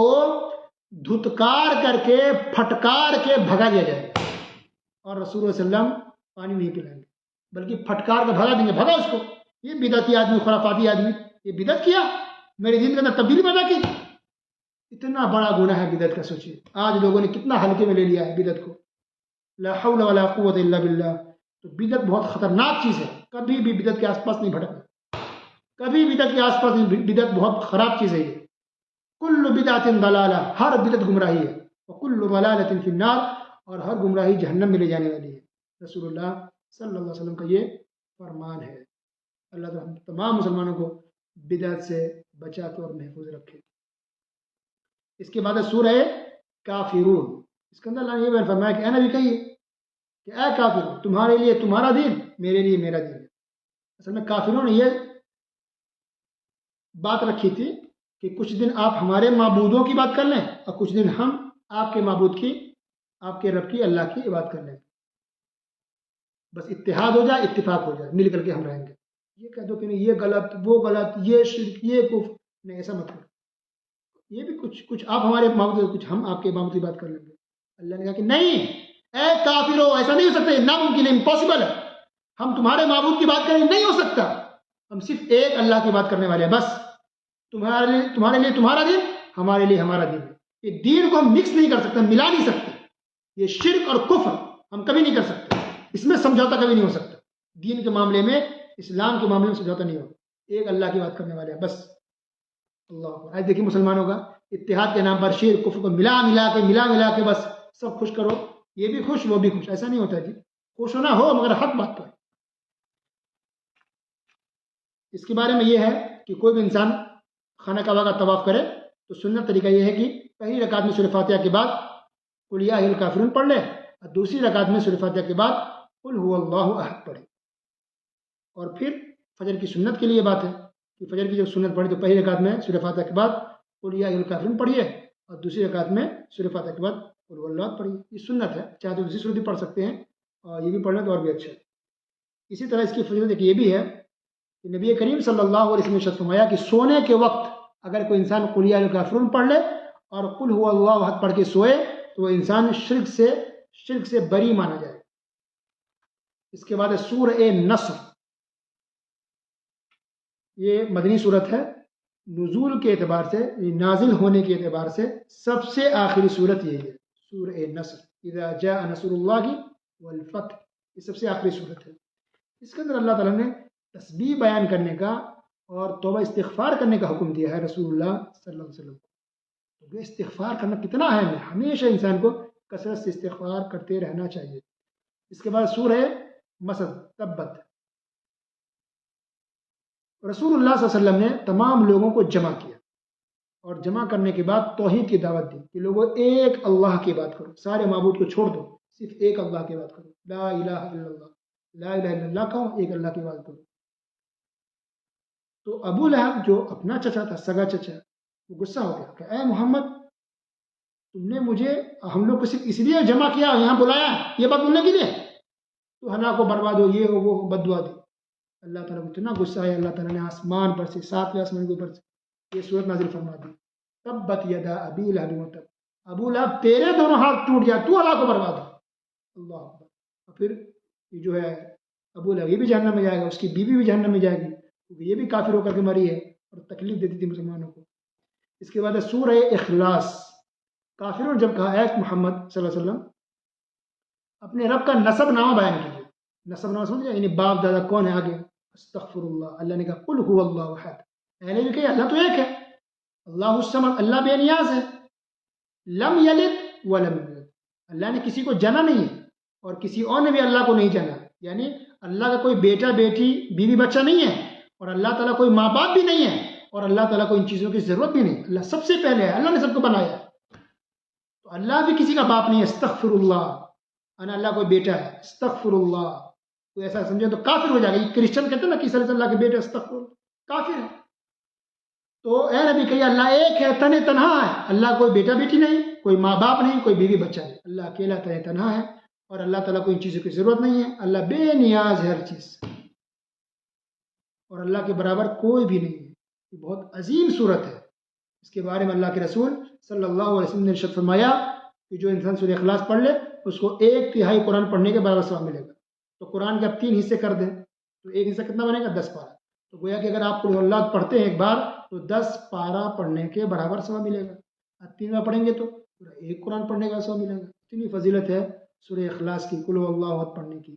دھتکار کر کے پھٹکار کے بھگا دیا جائے گا. اور رسول اللہ صلی اللہ علیہ وسلم پانی نہیں پلائیں گے بلکہ پھٹکار کے بھگا دیں گے، بھگا اس کو، یہ بدعتی آدمی، خرافاتی آدمی، یہ بدعت کیا، میرے دین کے اندر تبدیلی پیدا کی. اتنا بڑا گناہ ہے بدعت کا. سوچیے آج لوگوں نے کتنا ہلکے میں لے لیا ہے بدعت کو. لا حول ولا قوت الا باللہ. تو بدعت بہت خطرناک چیز ہے، کبھی بھی بدعت کے آس پاس نہیں بھٹکنا، کبھی بدعت کے آس پاس نہیں. بدعت بہت خراب چیز ہے. یہ کل بدعت ضلالہ، ہر بدعت گمراہی ہے، وکل ضلالۃ فی النار، اور ہر گمراہی جہنم میں لے جانے والی ہے. رسول اللہ صلی اللہ علیہ وسلم کا یہ فرمان ہے. اللہ تعالیٰ تمام مسلمانوں کو بدعت سے بچا کے اور محفوظ رکھے. اس کے بعد سورہ کافرون، اس کے اندر اللہ نے یہ بیان فرمایا کہ اے نبی کہیے کہ اے کافرون، تمہارے لیے تمہارا دین، میرے لیے میرا دین. اصل میں کافروں نے یہ بات رکھی تھی کہ کچھ دن آپ ہمارے معبودوں کی بات کر لیں اور کچھ دن ہم آپ کے معبود کی، آپ کے رب کی، اللہ کی عبادت کر لیں. بس اتحاد ہو جائے، اتفاق ہو جائے، مل کر کے ہم رہیں گے. یہ کہہ دو کہ نہیں یہ غلط، وہ غلط، یہ شرک، یہ کفر، نہیں، ایسا مت کرو. یہ بھی کچھ آپ ہمارے معبود، کچھ ہم آپ کے معبود کی بات کر لیں گے. اللہ نے کہا کہ نہیں، اے کافرو، ایسا نہیں ہو سکتا، یہ ناممکن ہے، امپاسبل ہے. ہم تمہارے معبود کی بات کریں، نہیں ہو سکتا. ہم صرف ایک اللہ کی بات کرنے والے ہیں. بس تمہارے لیے تمہارا دین، ہمارے لیے ہمارا دین. یہ دین کو ہم مکس نہیں کر سکتے، ملا نہیں سکتے. یہ شرک اور کفر ہم کبھی نہیں کر سکتے، اس میں سمجھوتا کبھی نہیں ہو سکتا. دین کے معاملے میں، اسلام کے معاملے میں سمجھوتا نہیں ہوگا. ایک اللہ کی بات کرنے والے ہیں بس. اللہ. آج دیکھیے مسلمانوں کا اتحاد کے نام پر شرک کفر کو ملا کے بس سب خوش کرو، یہ بھی خوش وہ بھی خوش. ایسا نہیں ہوتا جی. خوش ہونا ہو مگر حق بات پر. اس کے بارے میں یہ ہے کہ کوئی بھی انسان خانہ کعبہ کا طواف کرے تو سنت طریقہ یہ ہے کہ پہلی رکعت میں سورہ فاتحہ کے بعد قل یا ایھا الکافرون پڑھ لے، اور دوسری رکعت میں سورہ فاتحہ کے بعد قل هو اللہ احد پڑھے. اور پھر فجر کی سنت کے لیے یہ بات ہے کہ فجر کی جب سنت پڑھی تو پہلی رکعت میں سورہ فاتحہ کے بعد قل یا ایھا الکافرون پڑھیے، اور دوسری رکعت میں سورہ فاتحہ کے بعد قل هو اللہ پڑھیے. یہ سنت ہے، چاہے تو دوسری صورت بھی پڑھ سکتے ہیں، اور یہ بھی پڑھنا تو اور بھی اچھا ہے. اسی طرح اس کی فضیلت ایک یہ بھی ہے کہ نبی کریم صلی اللہ علیہ وسلم نے ارشاد فرمایا کہ سونے کے وقت اگر کوئی انسان قل یا ایھا الکافرون پڑھ لے اور قل هو اللہ احد پڑھ کے سوئے تو وہ انسان شرک سے بری مانا جائے. اس کے بعد سورہ نصر، یہ مدنی صورت ہے. نزول کے اعتبار سے، نازل ہونے کے اعتبار سے سب سے آخری صورت یہی ہے، سورہ نصر. اذا جاء نصر اللہ والفتح، یہ سب سے آخری صورت ہے. اس کے اندر اللہ تعالیٰ نے تسبیح بیان کرنے کا اور توبہ استغفار کرنے کا حکم دیا ہے رسول اللہ صلی اللہ علیہ وسلم کو. تو استغفار کرنا کتنا اہم ہے، ہمیشہ انسان کو کثرت سے استغفار کرتے رہنا چاہیے. اس کے بعد سورہ مسد، تبت. رسول اللہ صلی اللہ علیہ وسلم نے تمام لوگوں کو جمع کیا اور جمع کرنے کے بعد توحید کی دعوت دی کہ لوگوں ایک اللہ کی بات کرو، سارے معبود کو چھوڑ دو، صرف ایک اللہ کی بات کرو. لا الہ الا اللہ، لا الہ الا اللہ کہو، ایک اللہ کی بات کرو. تو ابو لہب جو اپنا چچا تھا، سگا چچا، وہ غصہ ہو گیا کہ اے محمد، تم نے مجھے، ہم لوگ کو صرف اس لیے جمع کیا، یہاں بلایا، یہ بات بولنے کے لیے، تو ہلاک ہو، برباد ہو، یہ ہو، وہ ہو، بد دعا دی. اللہ تعالیٰ کو اتنا غصہ ہے، اللہ تعالیٰ نے آسمان پر سے، ساتویں آسمان کے اوپر سے یہ صورت نازل فرما دی. تبت یدا ابی لہب وتب، ابو لہب تیرے دونوں ہاتھ ٹوٹ جائے، تو ہلاک ہو، برباد ہو. اللہ اکبر. اور پھر یہ جو ہے ابو لہب، یہ بھی جہنم میں جائے گا، اس کی بیوی بھی جہنم میں جائے گی، کیونکہ یہ بھی کافر ہو کر کے مری ہے اور تکلیف دیتی تھی مسلمانوں کو. اس کے بعد سورہ اخلاص. کافروں نے جب کہا اے محمد صلی اللہ علیہ وسلم اپنے رب کا نسب نامہ بیان کیجیے. نسب نامہ سمجھ گئے، یعنی باپ دادا کون ہے آگے. استغفر اللہ. اللہ نے کہا قل هو اللہ احد، پہلے بھی کہا اللہ تو ایک ہے، اللہ الصمد، اللہ بے نیاز ہے، لم یلد ولم یولد، اللہ نے کسی کو جنا نہیں ہے اور کسی اور نے بھی اللہ کو نہیں جنا، یعنی اللہ کا کوئی بیٹا بیٹی بیوی بچہ نہیں ہے، اور اللہ تعالیٰ کوئی ماں باپ بھی نہیں ہے، اور اللہ تعالیٰ کو ان چیزوں کی ضرورت بھی نہیں، اللہ سب سے پہلے ہے، اللہ نے سب کو بنایا ہے، تو اللہ بھی کسی کا باپ نہیں ہے، استغفر اللہ، اللہ کوئی بیٹا ہے، استغفر اللہ، کوئی ایسا سمجھے تو کافر ہو جائے گا، یہ کرسچن کہتے ہیں نا کہ عیسیٰ علیہ اللہ کے بیٹے، استغفر اللہ، کافر ہے۔ تو اے نبی کہیے اللہ ایک ہے، تنہا ہے، اللہ کوئی بیٹا بیٹی نہیں، کوئی ماں باپ نہیں، کوئی بیوی بچہ نہیں، اللہ اکیلا تنہا ہے، اور اللہ تعالیٰ کو ان چیزوں کی ضرورت نہیں ہے، اللہ بے نیاز ہے ہر چیز سے، اور اللہ کے برابر کوئی بھی نہیں ہے۔ یہ بہت عظیم صورت ہے، اس کے بارے میں اللہ کے رسول صلی اللہ علیہ وسلم نے ارشاد فرمایا کہ جو انسان سورہ اخلاص پڑھ لے اس کو 1/3 قرآن پڑھنے کے برابر ثواب ملے گا۔ تو قرآن کے آپ 3 حصے کر دیں تو ایک حصہ کتنا بنے گا؟ 10 پارہ۔ تو گویا کہ اگر آپ قل اللہ پڑھتے ہیں ایک بار تو 10 پارہ پڑھنے کے برابر ثواب ملے گا، آپ 3 بار پڑھیں گے تو پورا ایک قرآن پڑھنے کا ثواب ملے گا۔ اتنی فضیلت ہے سورہ اخلاص کی، قل اللہ احد پڑھنے کی،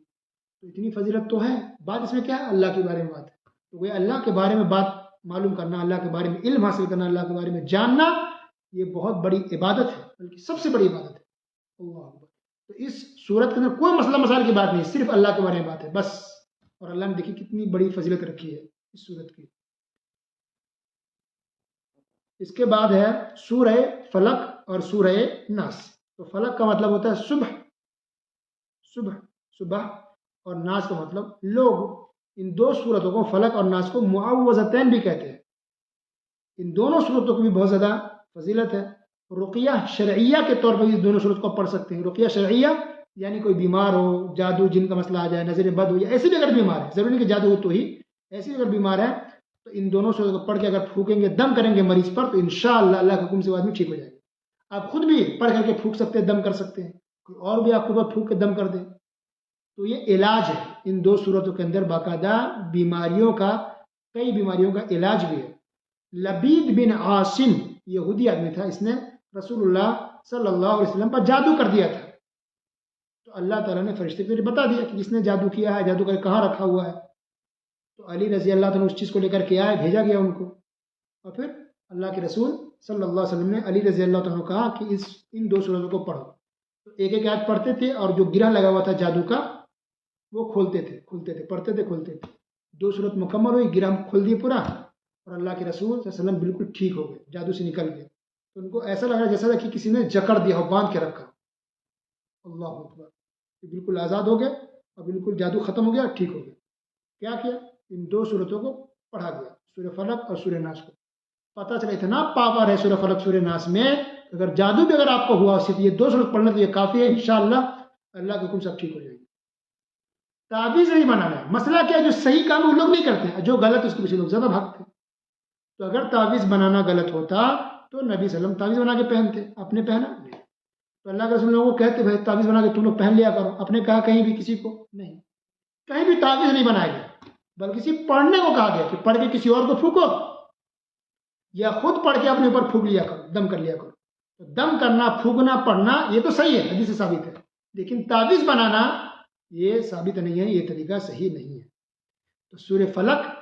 تو اتنی فضیلت تو ہے۔ بات اس میں کیا ہے؟ اللہ کے بارے میں بات ہے، تو گویا اللہ کے بارے میں بات معلوم کرنا، اللہ کے بارے میں علم حاصل کرنا، اللہ کے بارے میں جاننا، یہ بہت بڑی عبادت ہے، بلکہ سب سے بڑی عبادت ہے۔ اللہ اکبر۔ تو اس صورت کے اندر کوئی مسئلہ مسائل کی بات نہیں، صرف اللہ کے بارے میں بات ہے بس، اور اللہ نے دیکھی کتنی بڑی فضیلت رکھی ہے اس صورت کی۔ اس کے بعد ہے سورہ فلق اور سورہ ناس۔ تو فلق کا مطلب ہوتا ہے صبح، صبح، اور ناس کا مطلب لوگ۔ ان 2 صورتوں کو، فلق اور ناس کو، معوذتین بھی کہتے ہیں۔ ان دونوں صورتوں کو بھی بہت زیادہ فضیلت ہے۔ رقیہ شرعیہ کے طور پر یہ دونوں صورت کو پڑھ سکتے ہیں۔ رقیہ شرعیہ یعنی کوئی بیمار ہو، جادو جن کا مسئلہ آ جائے، نظر بد ہو، یا ایسے بھی اگر بیمار ہے، ضروری نہیں کہ جادو ہو تو ہی، ایسے بھی اگر بیمار ہے تو ان دونوں صورتوں کو پڑھ کے اگر پھونکیں گے، دم کریں گے مریض پر، تو انشاءاللہ اللہ کے حکم سے وہ آدمی ٹھیک ہو جائے گا۔ آپ خود بھی پڑھ کر کے پھونک سکتے ہیں، دم کر سکتے ہیں، کوئی اور بھی آپ کے اوپر پھونک کے دم کر دے، تو یہ علاج ہے۔ ان 2 صورتوں کے اندر باقاعدہ بیماریوں کا، کئی بیماریوں کا علاج بھی ہے۔ لبید بن عاصم یہودی آدمی تھا، اس نے رسول اللہ صلی اللہ علیہ وسلم پر جادو کر دیا تھا، تو اللہ تعالیٰ نے فرشتے کو بتا دیا کہ جس نے جادو کیا ہے، جادو کر کہاں رکھا ہوا ہے، تو علی رضی اللہ تعالیٰ اس چیز کو لے کر کے آئے، بھیجا گیا ان کو، اور پھر اللہ کے رسول صلی اللہ علیہ وسلم نے علی رضی اللہ تعالیٰ کو کہا کہ ان 2 صورتوں کو پڑھو، تو ایک ایک آیت پڑھتے تھے، اور جو گرہ لگا ہوا تھا جادو کا وہ کھولتے تھے، پڑھتے تھے، کھولتے تھے۔ 2 صورت مکمل ہوئی، گرہ کھول دی پورا، اور اللہ کے رسول صلی اللہ علیہ وسلم بالکل ٹھیک ہو گئے، جادو سے نکل گئے، تو ان کو ایسا لگا جیسا کہ کسی نے جکڑ دیا ہو، باندھ کے رکھا۔ اللہ اکبر، بالکل آزاد ہو گئے، اور بالکل جادو ختم ہو گیا، ٹھیک ہو گیا۔ کیا ان 2 صورتوں کو پڑھا گیا، سورہ فلق اور سورہ ناس کو۔ پتہ چلا اتنا پاور ہے سورہ فلق سورہ ناس میں، اگر جادو بھی اگر آپ کو ہوا، صرف یہ 2 صورت پڑھنا تو یہ کافی ہے، انشاءاللہ اللہ کے حکم سے اب ٹھیک ہو جائے گی۔ تعویذ نہیں بنانا ہے، مسئلہ کیا ہے؟ جو صحیح کام وہ لوگ نہیں کرتے، جو غلط اس کے پیچھے لوگ زیادہ بھاگتے۔ تو اگر تعویذ بنانا غلط ہوتا تو نبی صلی اللہ علیہ وسلم تعویذ بنا کے پہنتے، اپنے پہنا نہیں، تو اللہ کے رسول لوگوں کو کہتے بھائی تعویذ بنا کے تم لوگ پہن لیا کرو، اپنے کہا کہیں بھی کسی کو نہیں، کہیں بھی تعویذ نہیں بنایا گیا، بلکہ صرف پڑھنے کو کہا گیا کہ پڑھ کے کسی اور کو پھونکو، یا خود پڑھ کے اپنے اوپر پھونک لیا کرو، دم کر لیا کرو۔ تو دم کرنا، پھونکنا، پڑھنا یہ تو صحیح ہے، حدیث سے ثابت ہے، لیکن تعویذ بنانا یہ ثابت نہیں ہے، یہ طریقہ صحیح نہیں ہے۔ تو سورہ فلق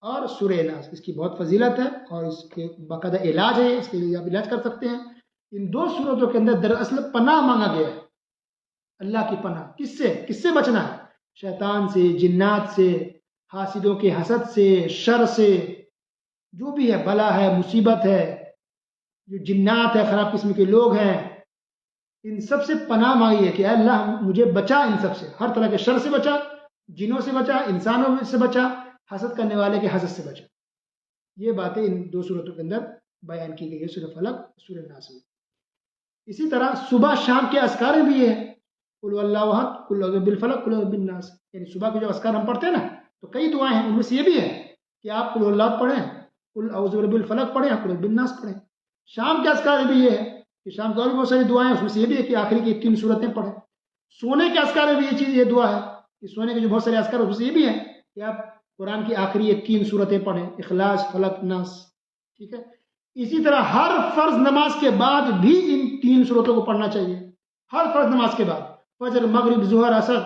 اور سورہ ناس اس کی بہت فضیلت ہے، اور اس کے باقاعدہ علاج ہے، اس کے لیے آپ علاج کر سکتے ہیں۔ ان 2 صورتوں کے اندر دراصل پناہ مانگا گیا ہے، اللہ کی پناہ۔ کس سے بچنا ہے؟ شیطان سے، جنات سے، حاسدوں کے حسد سے، شر سے، جو بھی ہے، بلا ہے، مصیبت ہے، جو جنات ہے، خراب قسم کے لوگ ہیں، ان سب سے پناہ مانگی ہے کہ اے اللہ مجھے بچا، ان سب سے، ہر طرح کے شر سے بچا، جنوں سے بچا، انسانوں سے بچا، حسد کرنے والے کے حسد سے بچا۔ یہ باتیں ان 2 صورتوں کے اندر بیان کی گئی ہے، سورہ فلق، سورہ ناس میں۔ اسی طرح صبح شام کے اذکار بھی یہ ہے، قل اللہ احد، قل اعوذ بالفلق، قل اعوذ بالناس، یعنی صبح کے جو اذکار ہم پڑھتے ہیں نا، تو کئی دعائیں ہیں، ان میں سے یہ بھی ہے کہ آپ قل اللہ پڑھیں، قل اعوذ بالفلق پڑھیں، قل بالناس پڑھیں۔ شام کے اذکار بھی یہ ہے کہ شام کو اور بھی بہت ساری دعائیں ہیں، اس میں سے یہ بھی ہے کہ آخری کی 3 صورتیں پڑھیں۔ سونے کے اذکار میں بھی یہ چیز، یہ دعا ہے کہ سونے کے جو بہت سارے اذکار ہیں، اس میں سے یہ بھی ہے کہ آپ قرآن کی آخری یہ 3 صورتیں پڑھیں، اخلاص، فلق، ناس، ٹھیک ہے۔ اسی طرح ہر فرض نماز کے بعد بھی ان 3 صورتوں کو پڑھنا چاہیے، ہر فرض نماز کے بعد، فجر، مغرب، ظہر، عصر،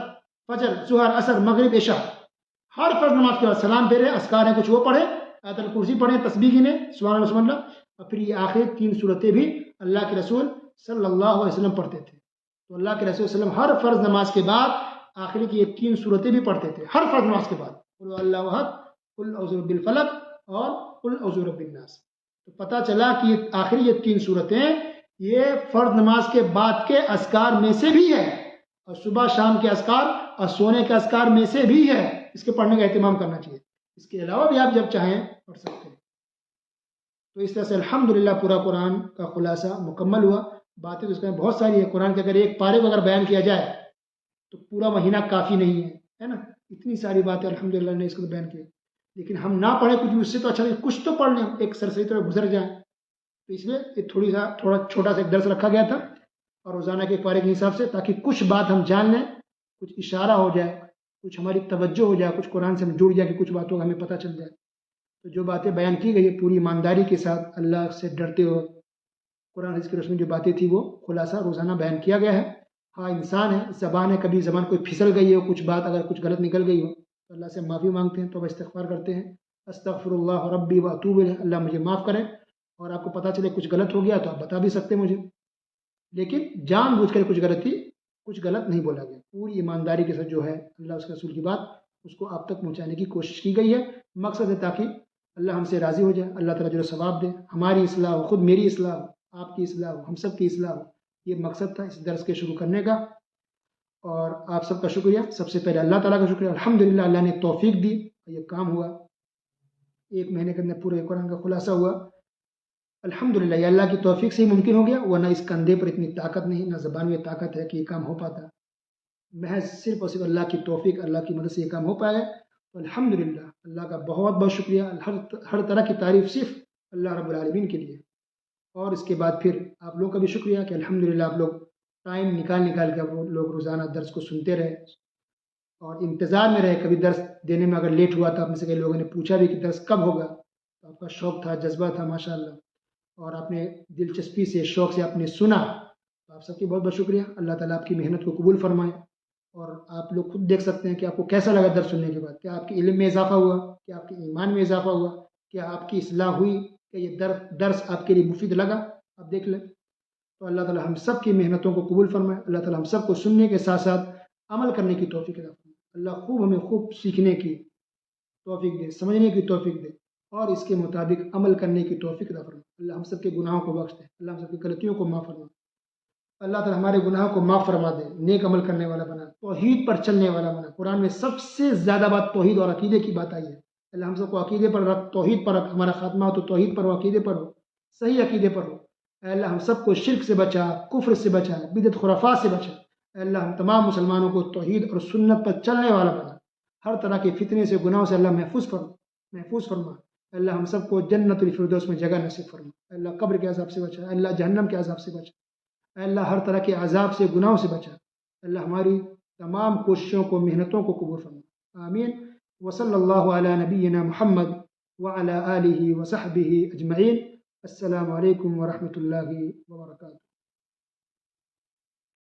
فجر، ظہر، عصر، مغرب، عشاء، ہر فرض نماز کے بعد سلام پھیرے، اذکار ہیں کچھ وہ پڑھے، آیت الکرسی پڑھیں تسبیح گنیں سبحان اللہ سبحان اللہ، اور پھر یہ آخری 3 صورتیں بھی اللہ کے رسول صلی اللہ علیہ وسلم پڑھتے تھے. تو اللہ کے رسول صلی اللہ علیہ وسلم ہر فرض نماز کے بعد آخری کی یہ 3 صورتیں بھی پڑھتے تھے، ہر فرض نماز کے بعد، قل اللہ احد، قل اعوذ برب الفلق اور قل اعوذ برب الناس. تو پتہ چلا کہ آخری یہ 3 صورتیں یہ فرض نماز کے بعد کے اذکار میں سے بھی ہے، اور صبح شام کے اذکار اور سونے کے اذکار میں سے بھی ہے. اس کے پڑھنے کا اہتمام کرنا چاہیے. اس کے علاوہ بھی آپ جب چاہیں پڑھ سکتے ہیں. تو اس طرح سے الحمدللہ پورا قرآن کا خلاصہ مکمل ہوا. باتیں تو اس میں بہت ساری ہے. قرآن کے اگر ایک پارے کو اگر بیان کیا جائے تو پورا مہینہ کافی نہیں ہے نا. اتنی ساری باتیں الحمدللہ نے اس کو بیان کی. لیکن ہم نہ پڑھیں کچھ بھی اس سے تو اچھا نہیں، کچھ تو پڑھ لیں، ایک سرسری طرح گزر جائیں. تو اس لیے یہ تھوڑا چھوٹا سا ایک درس رکھا گیا تھا، اور روزانہ کے پارے کے حساب سے، تاکہ کچھ بات ہم جان لیں، کچھ اشارہ ہو جائے، کچھ ہماری توجہ ہو جائے، کچھ قرآن سے ہم جڑ جائے کہ کچھ باتوں کا ہمیں پتہ چل جائے. تو جو باتیں بیان کی گئی ہے پوری ایمانداری کے ساتھ اللہ سے ڈرتے ہوئے قرآن حدیث کی روشنی میں جو باتیں تھیں وہ خلاصہ روزانہ بیان کیا گیا ہے. ہاں انسان ہے، زبان ہے، کبھی زبان کوئی پھسل گئی ہو، کچھ بات اگر کچھ غلط نکل گئی ہو تو اللہ سے معافی مانگتے ہیں، توبہ استغفار کرتے ہیں. استغفر اللہ ربی و اتوب الیہ، اللہ مجھے معاف کرے. اور آپ کو پتہ چلے کچھ غلط ہو گیا تو آپ بتا بھی سکتے ہیں مجھے، لیکن جان بوجھ کر کچھ غلط نہیں بولا گیا. پوری ایمانداری کے ساتھ جو ہے اللہ اس کے رسول کی بات اس کو آپ تک پہنچانے کی کوشش کی گئی ہے. مقصد ہے تاکہ اللہ ہم سے راضی ہو جائے، اللہ تعالیٰ جو ثواب دے، ہماری اصلاح ہو، خود میری اصلاح ہو، آپ کی اصلاح ہو، ہم سب کی اصلاح ہو. یہ مقصد تھا اس درس کے شروع کرنے کا. اور آپ سب کا شکریہ. سب سے پہلے اللہ تعالیٰ کا شکریہ، الحمدللہ اللہ نے توفیق دی، یہ کام ہوا. 1 مہینے کے اندر پورے قرآن کا خلاصہ ہوا. الحمدللہ یہ اللہ کی توفیق سے ہی ممکن ہو گیا، ورنہ اس کندھے پر اتنی طاقت نہیں، نہ زبان میں طاقت ہے کہ یہ کام ہو پاتا. محض صرف اور صرف اللہ کی توفیق، اللہ کی مدد سے یہ کام ہو پایا. تو الحمدللہ اللہ کا بہت بہت شکریہ. ہر طرح کی تعریف صرف اللہ رب العالمین کے لیے. اور اس کے بعد پھر آپ لوگ کا بھی شکریہ کہ الحمدللہ آپ لوگ ٹائم نکال کے وہ لوگ روزانہ درس کو سنتے رہے اور انتظار میں رہے. کبھی درس دینے میں اگر لیٹ ہوا تو آپ میں سے کئی لوگوں نے پوچھا بھی کہ درس کب ہوگا. تو آپ کا شوق تھا، جذبہ تھا ماشاءاللہ، اور آپ نے دلچسپی سے، شوق سے آپ نے سنا. تو آپ سب کی بہت بہت شکریہ. اللہ تعالیٰ آپ کی محنت کو قبول فرمائے. اور آپ لوگ خود دیکھ سکتے ہیں کہ آپ کو کیسا لگا درس سننے کے بعد. کیا آپ کے علم میں اضافہ ہوا؟ کیا آپ کے ایمان میں اضافہ ہوا؟ کیا آپ کی اصلاح ہوئی؟ کہ یہ درس آپ کے لیے مفید لگا؟ آپ دیکھ لیں. تو اللہ تعالیٰ ہم سب کی محنتوں کو قبول فرمائے. اللہ تعالیٰ ہم سب کو سننے کے ساتھ ساتھ عمل کرنے کی توفیق عطا فرمائے. اللہ ہمیں خوب سیکھنے کی توفیق دے، سمجھنے کی توفیق دے، اور اس کے مطابق عمل کرنے کی توفیق عطا فرمائے. اللہ ہم سب کے گناہوں کو بخش دے. اللہ ہم سب کی غلطیوں کو معاف فرمائے. اللہ تعالیٰ ہمارے گناہوں کو معاف فرما دے، نیک عمل کرنے والا بنا، توحید پر چلنے والا بنا. قرآن میں سب سے زیادہ بات توحید اور عقیدے کی بات آئی ہے. اللہ ہم سب کو عقیدے پر رکھ، توحید پر رکھ. ہمارا خاتمہ ہو تو توحید پر ہو، عقیدے پر ہو، صحیح عقیدے پر ہو. اے اللہ ہم سب کو شرک سے بچا، کفر سے بچا، بدعت خرافات سے بچا. اے اللہ ہم تمام مسلمانوں کو توحید اور سنت پر چلنے والا بنا. ہر طرح کے فتنے سے، گناہوں سے اللہ محفوظ فرما. اے اللہ ہم سب کو جنت الفردوس میں جگہ نصیب فرما. اے اللہ قبر کے عذاب سے بچا. اے اللہ جہنم کے عذاب سے بچا. اے اللہ ہر طرح کے عذاب سے، گناہوں سے بچا. اللہ ہماری تمام کوششوں کو، محنتوں کو قبول فرما. آمین. وصلی اللہ علی نبینا محمد وعلی آلہ وصحبہ اجمعین. السلام علیکم ورحمۃ اللہ وبرکاتہ.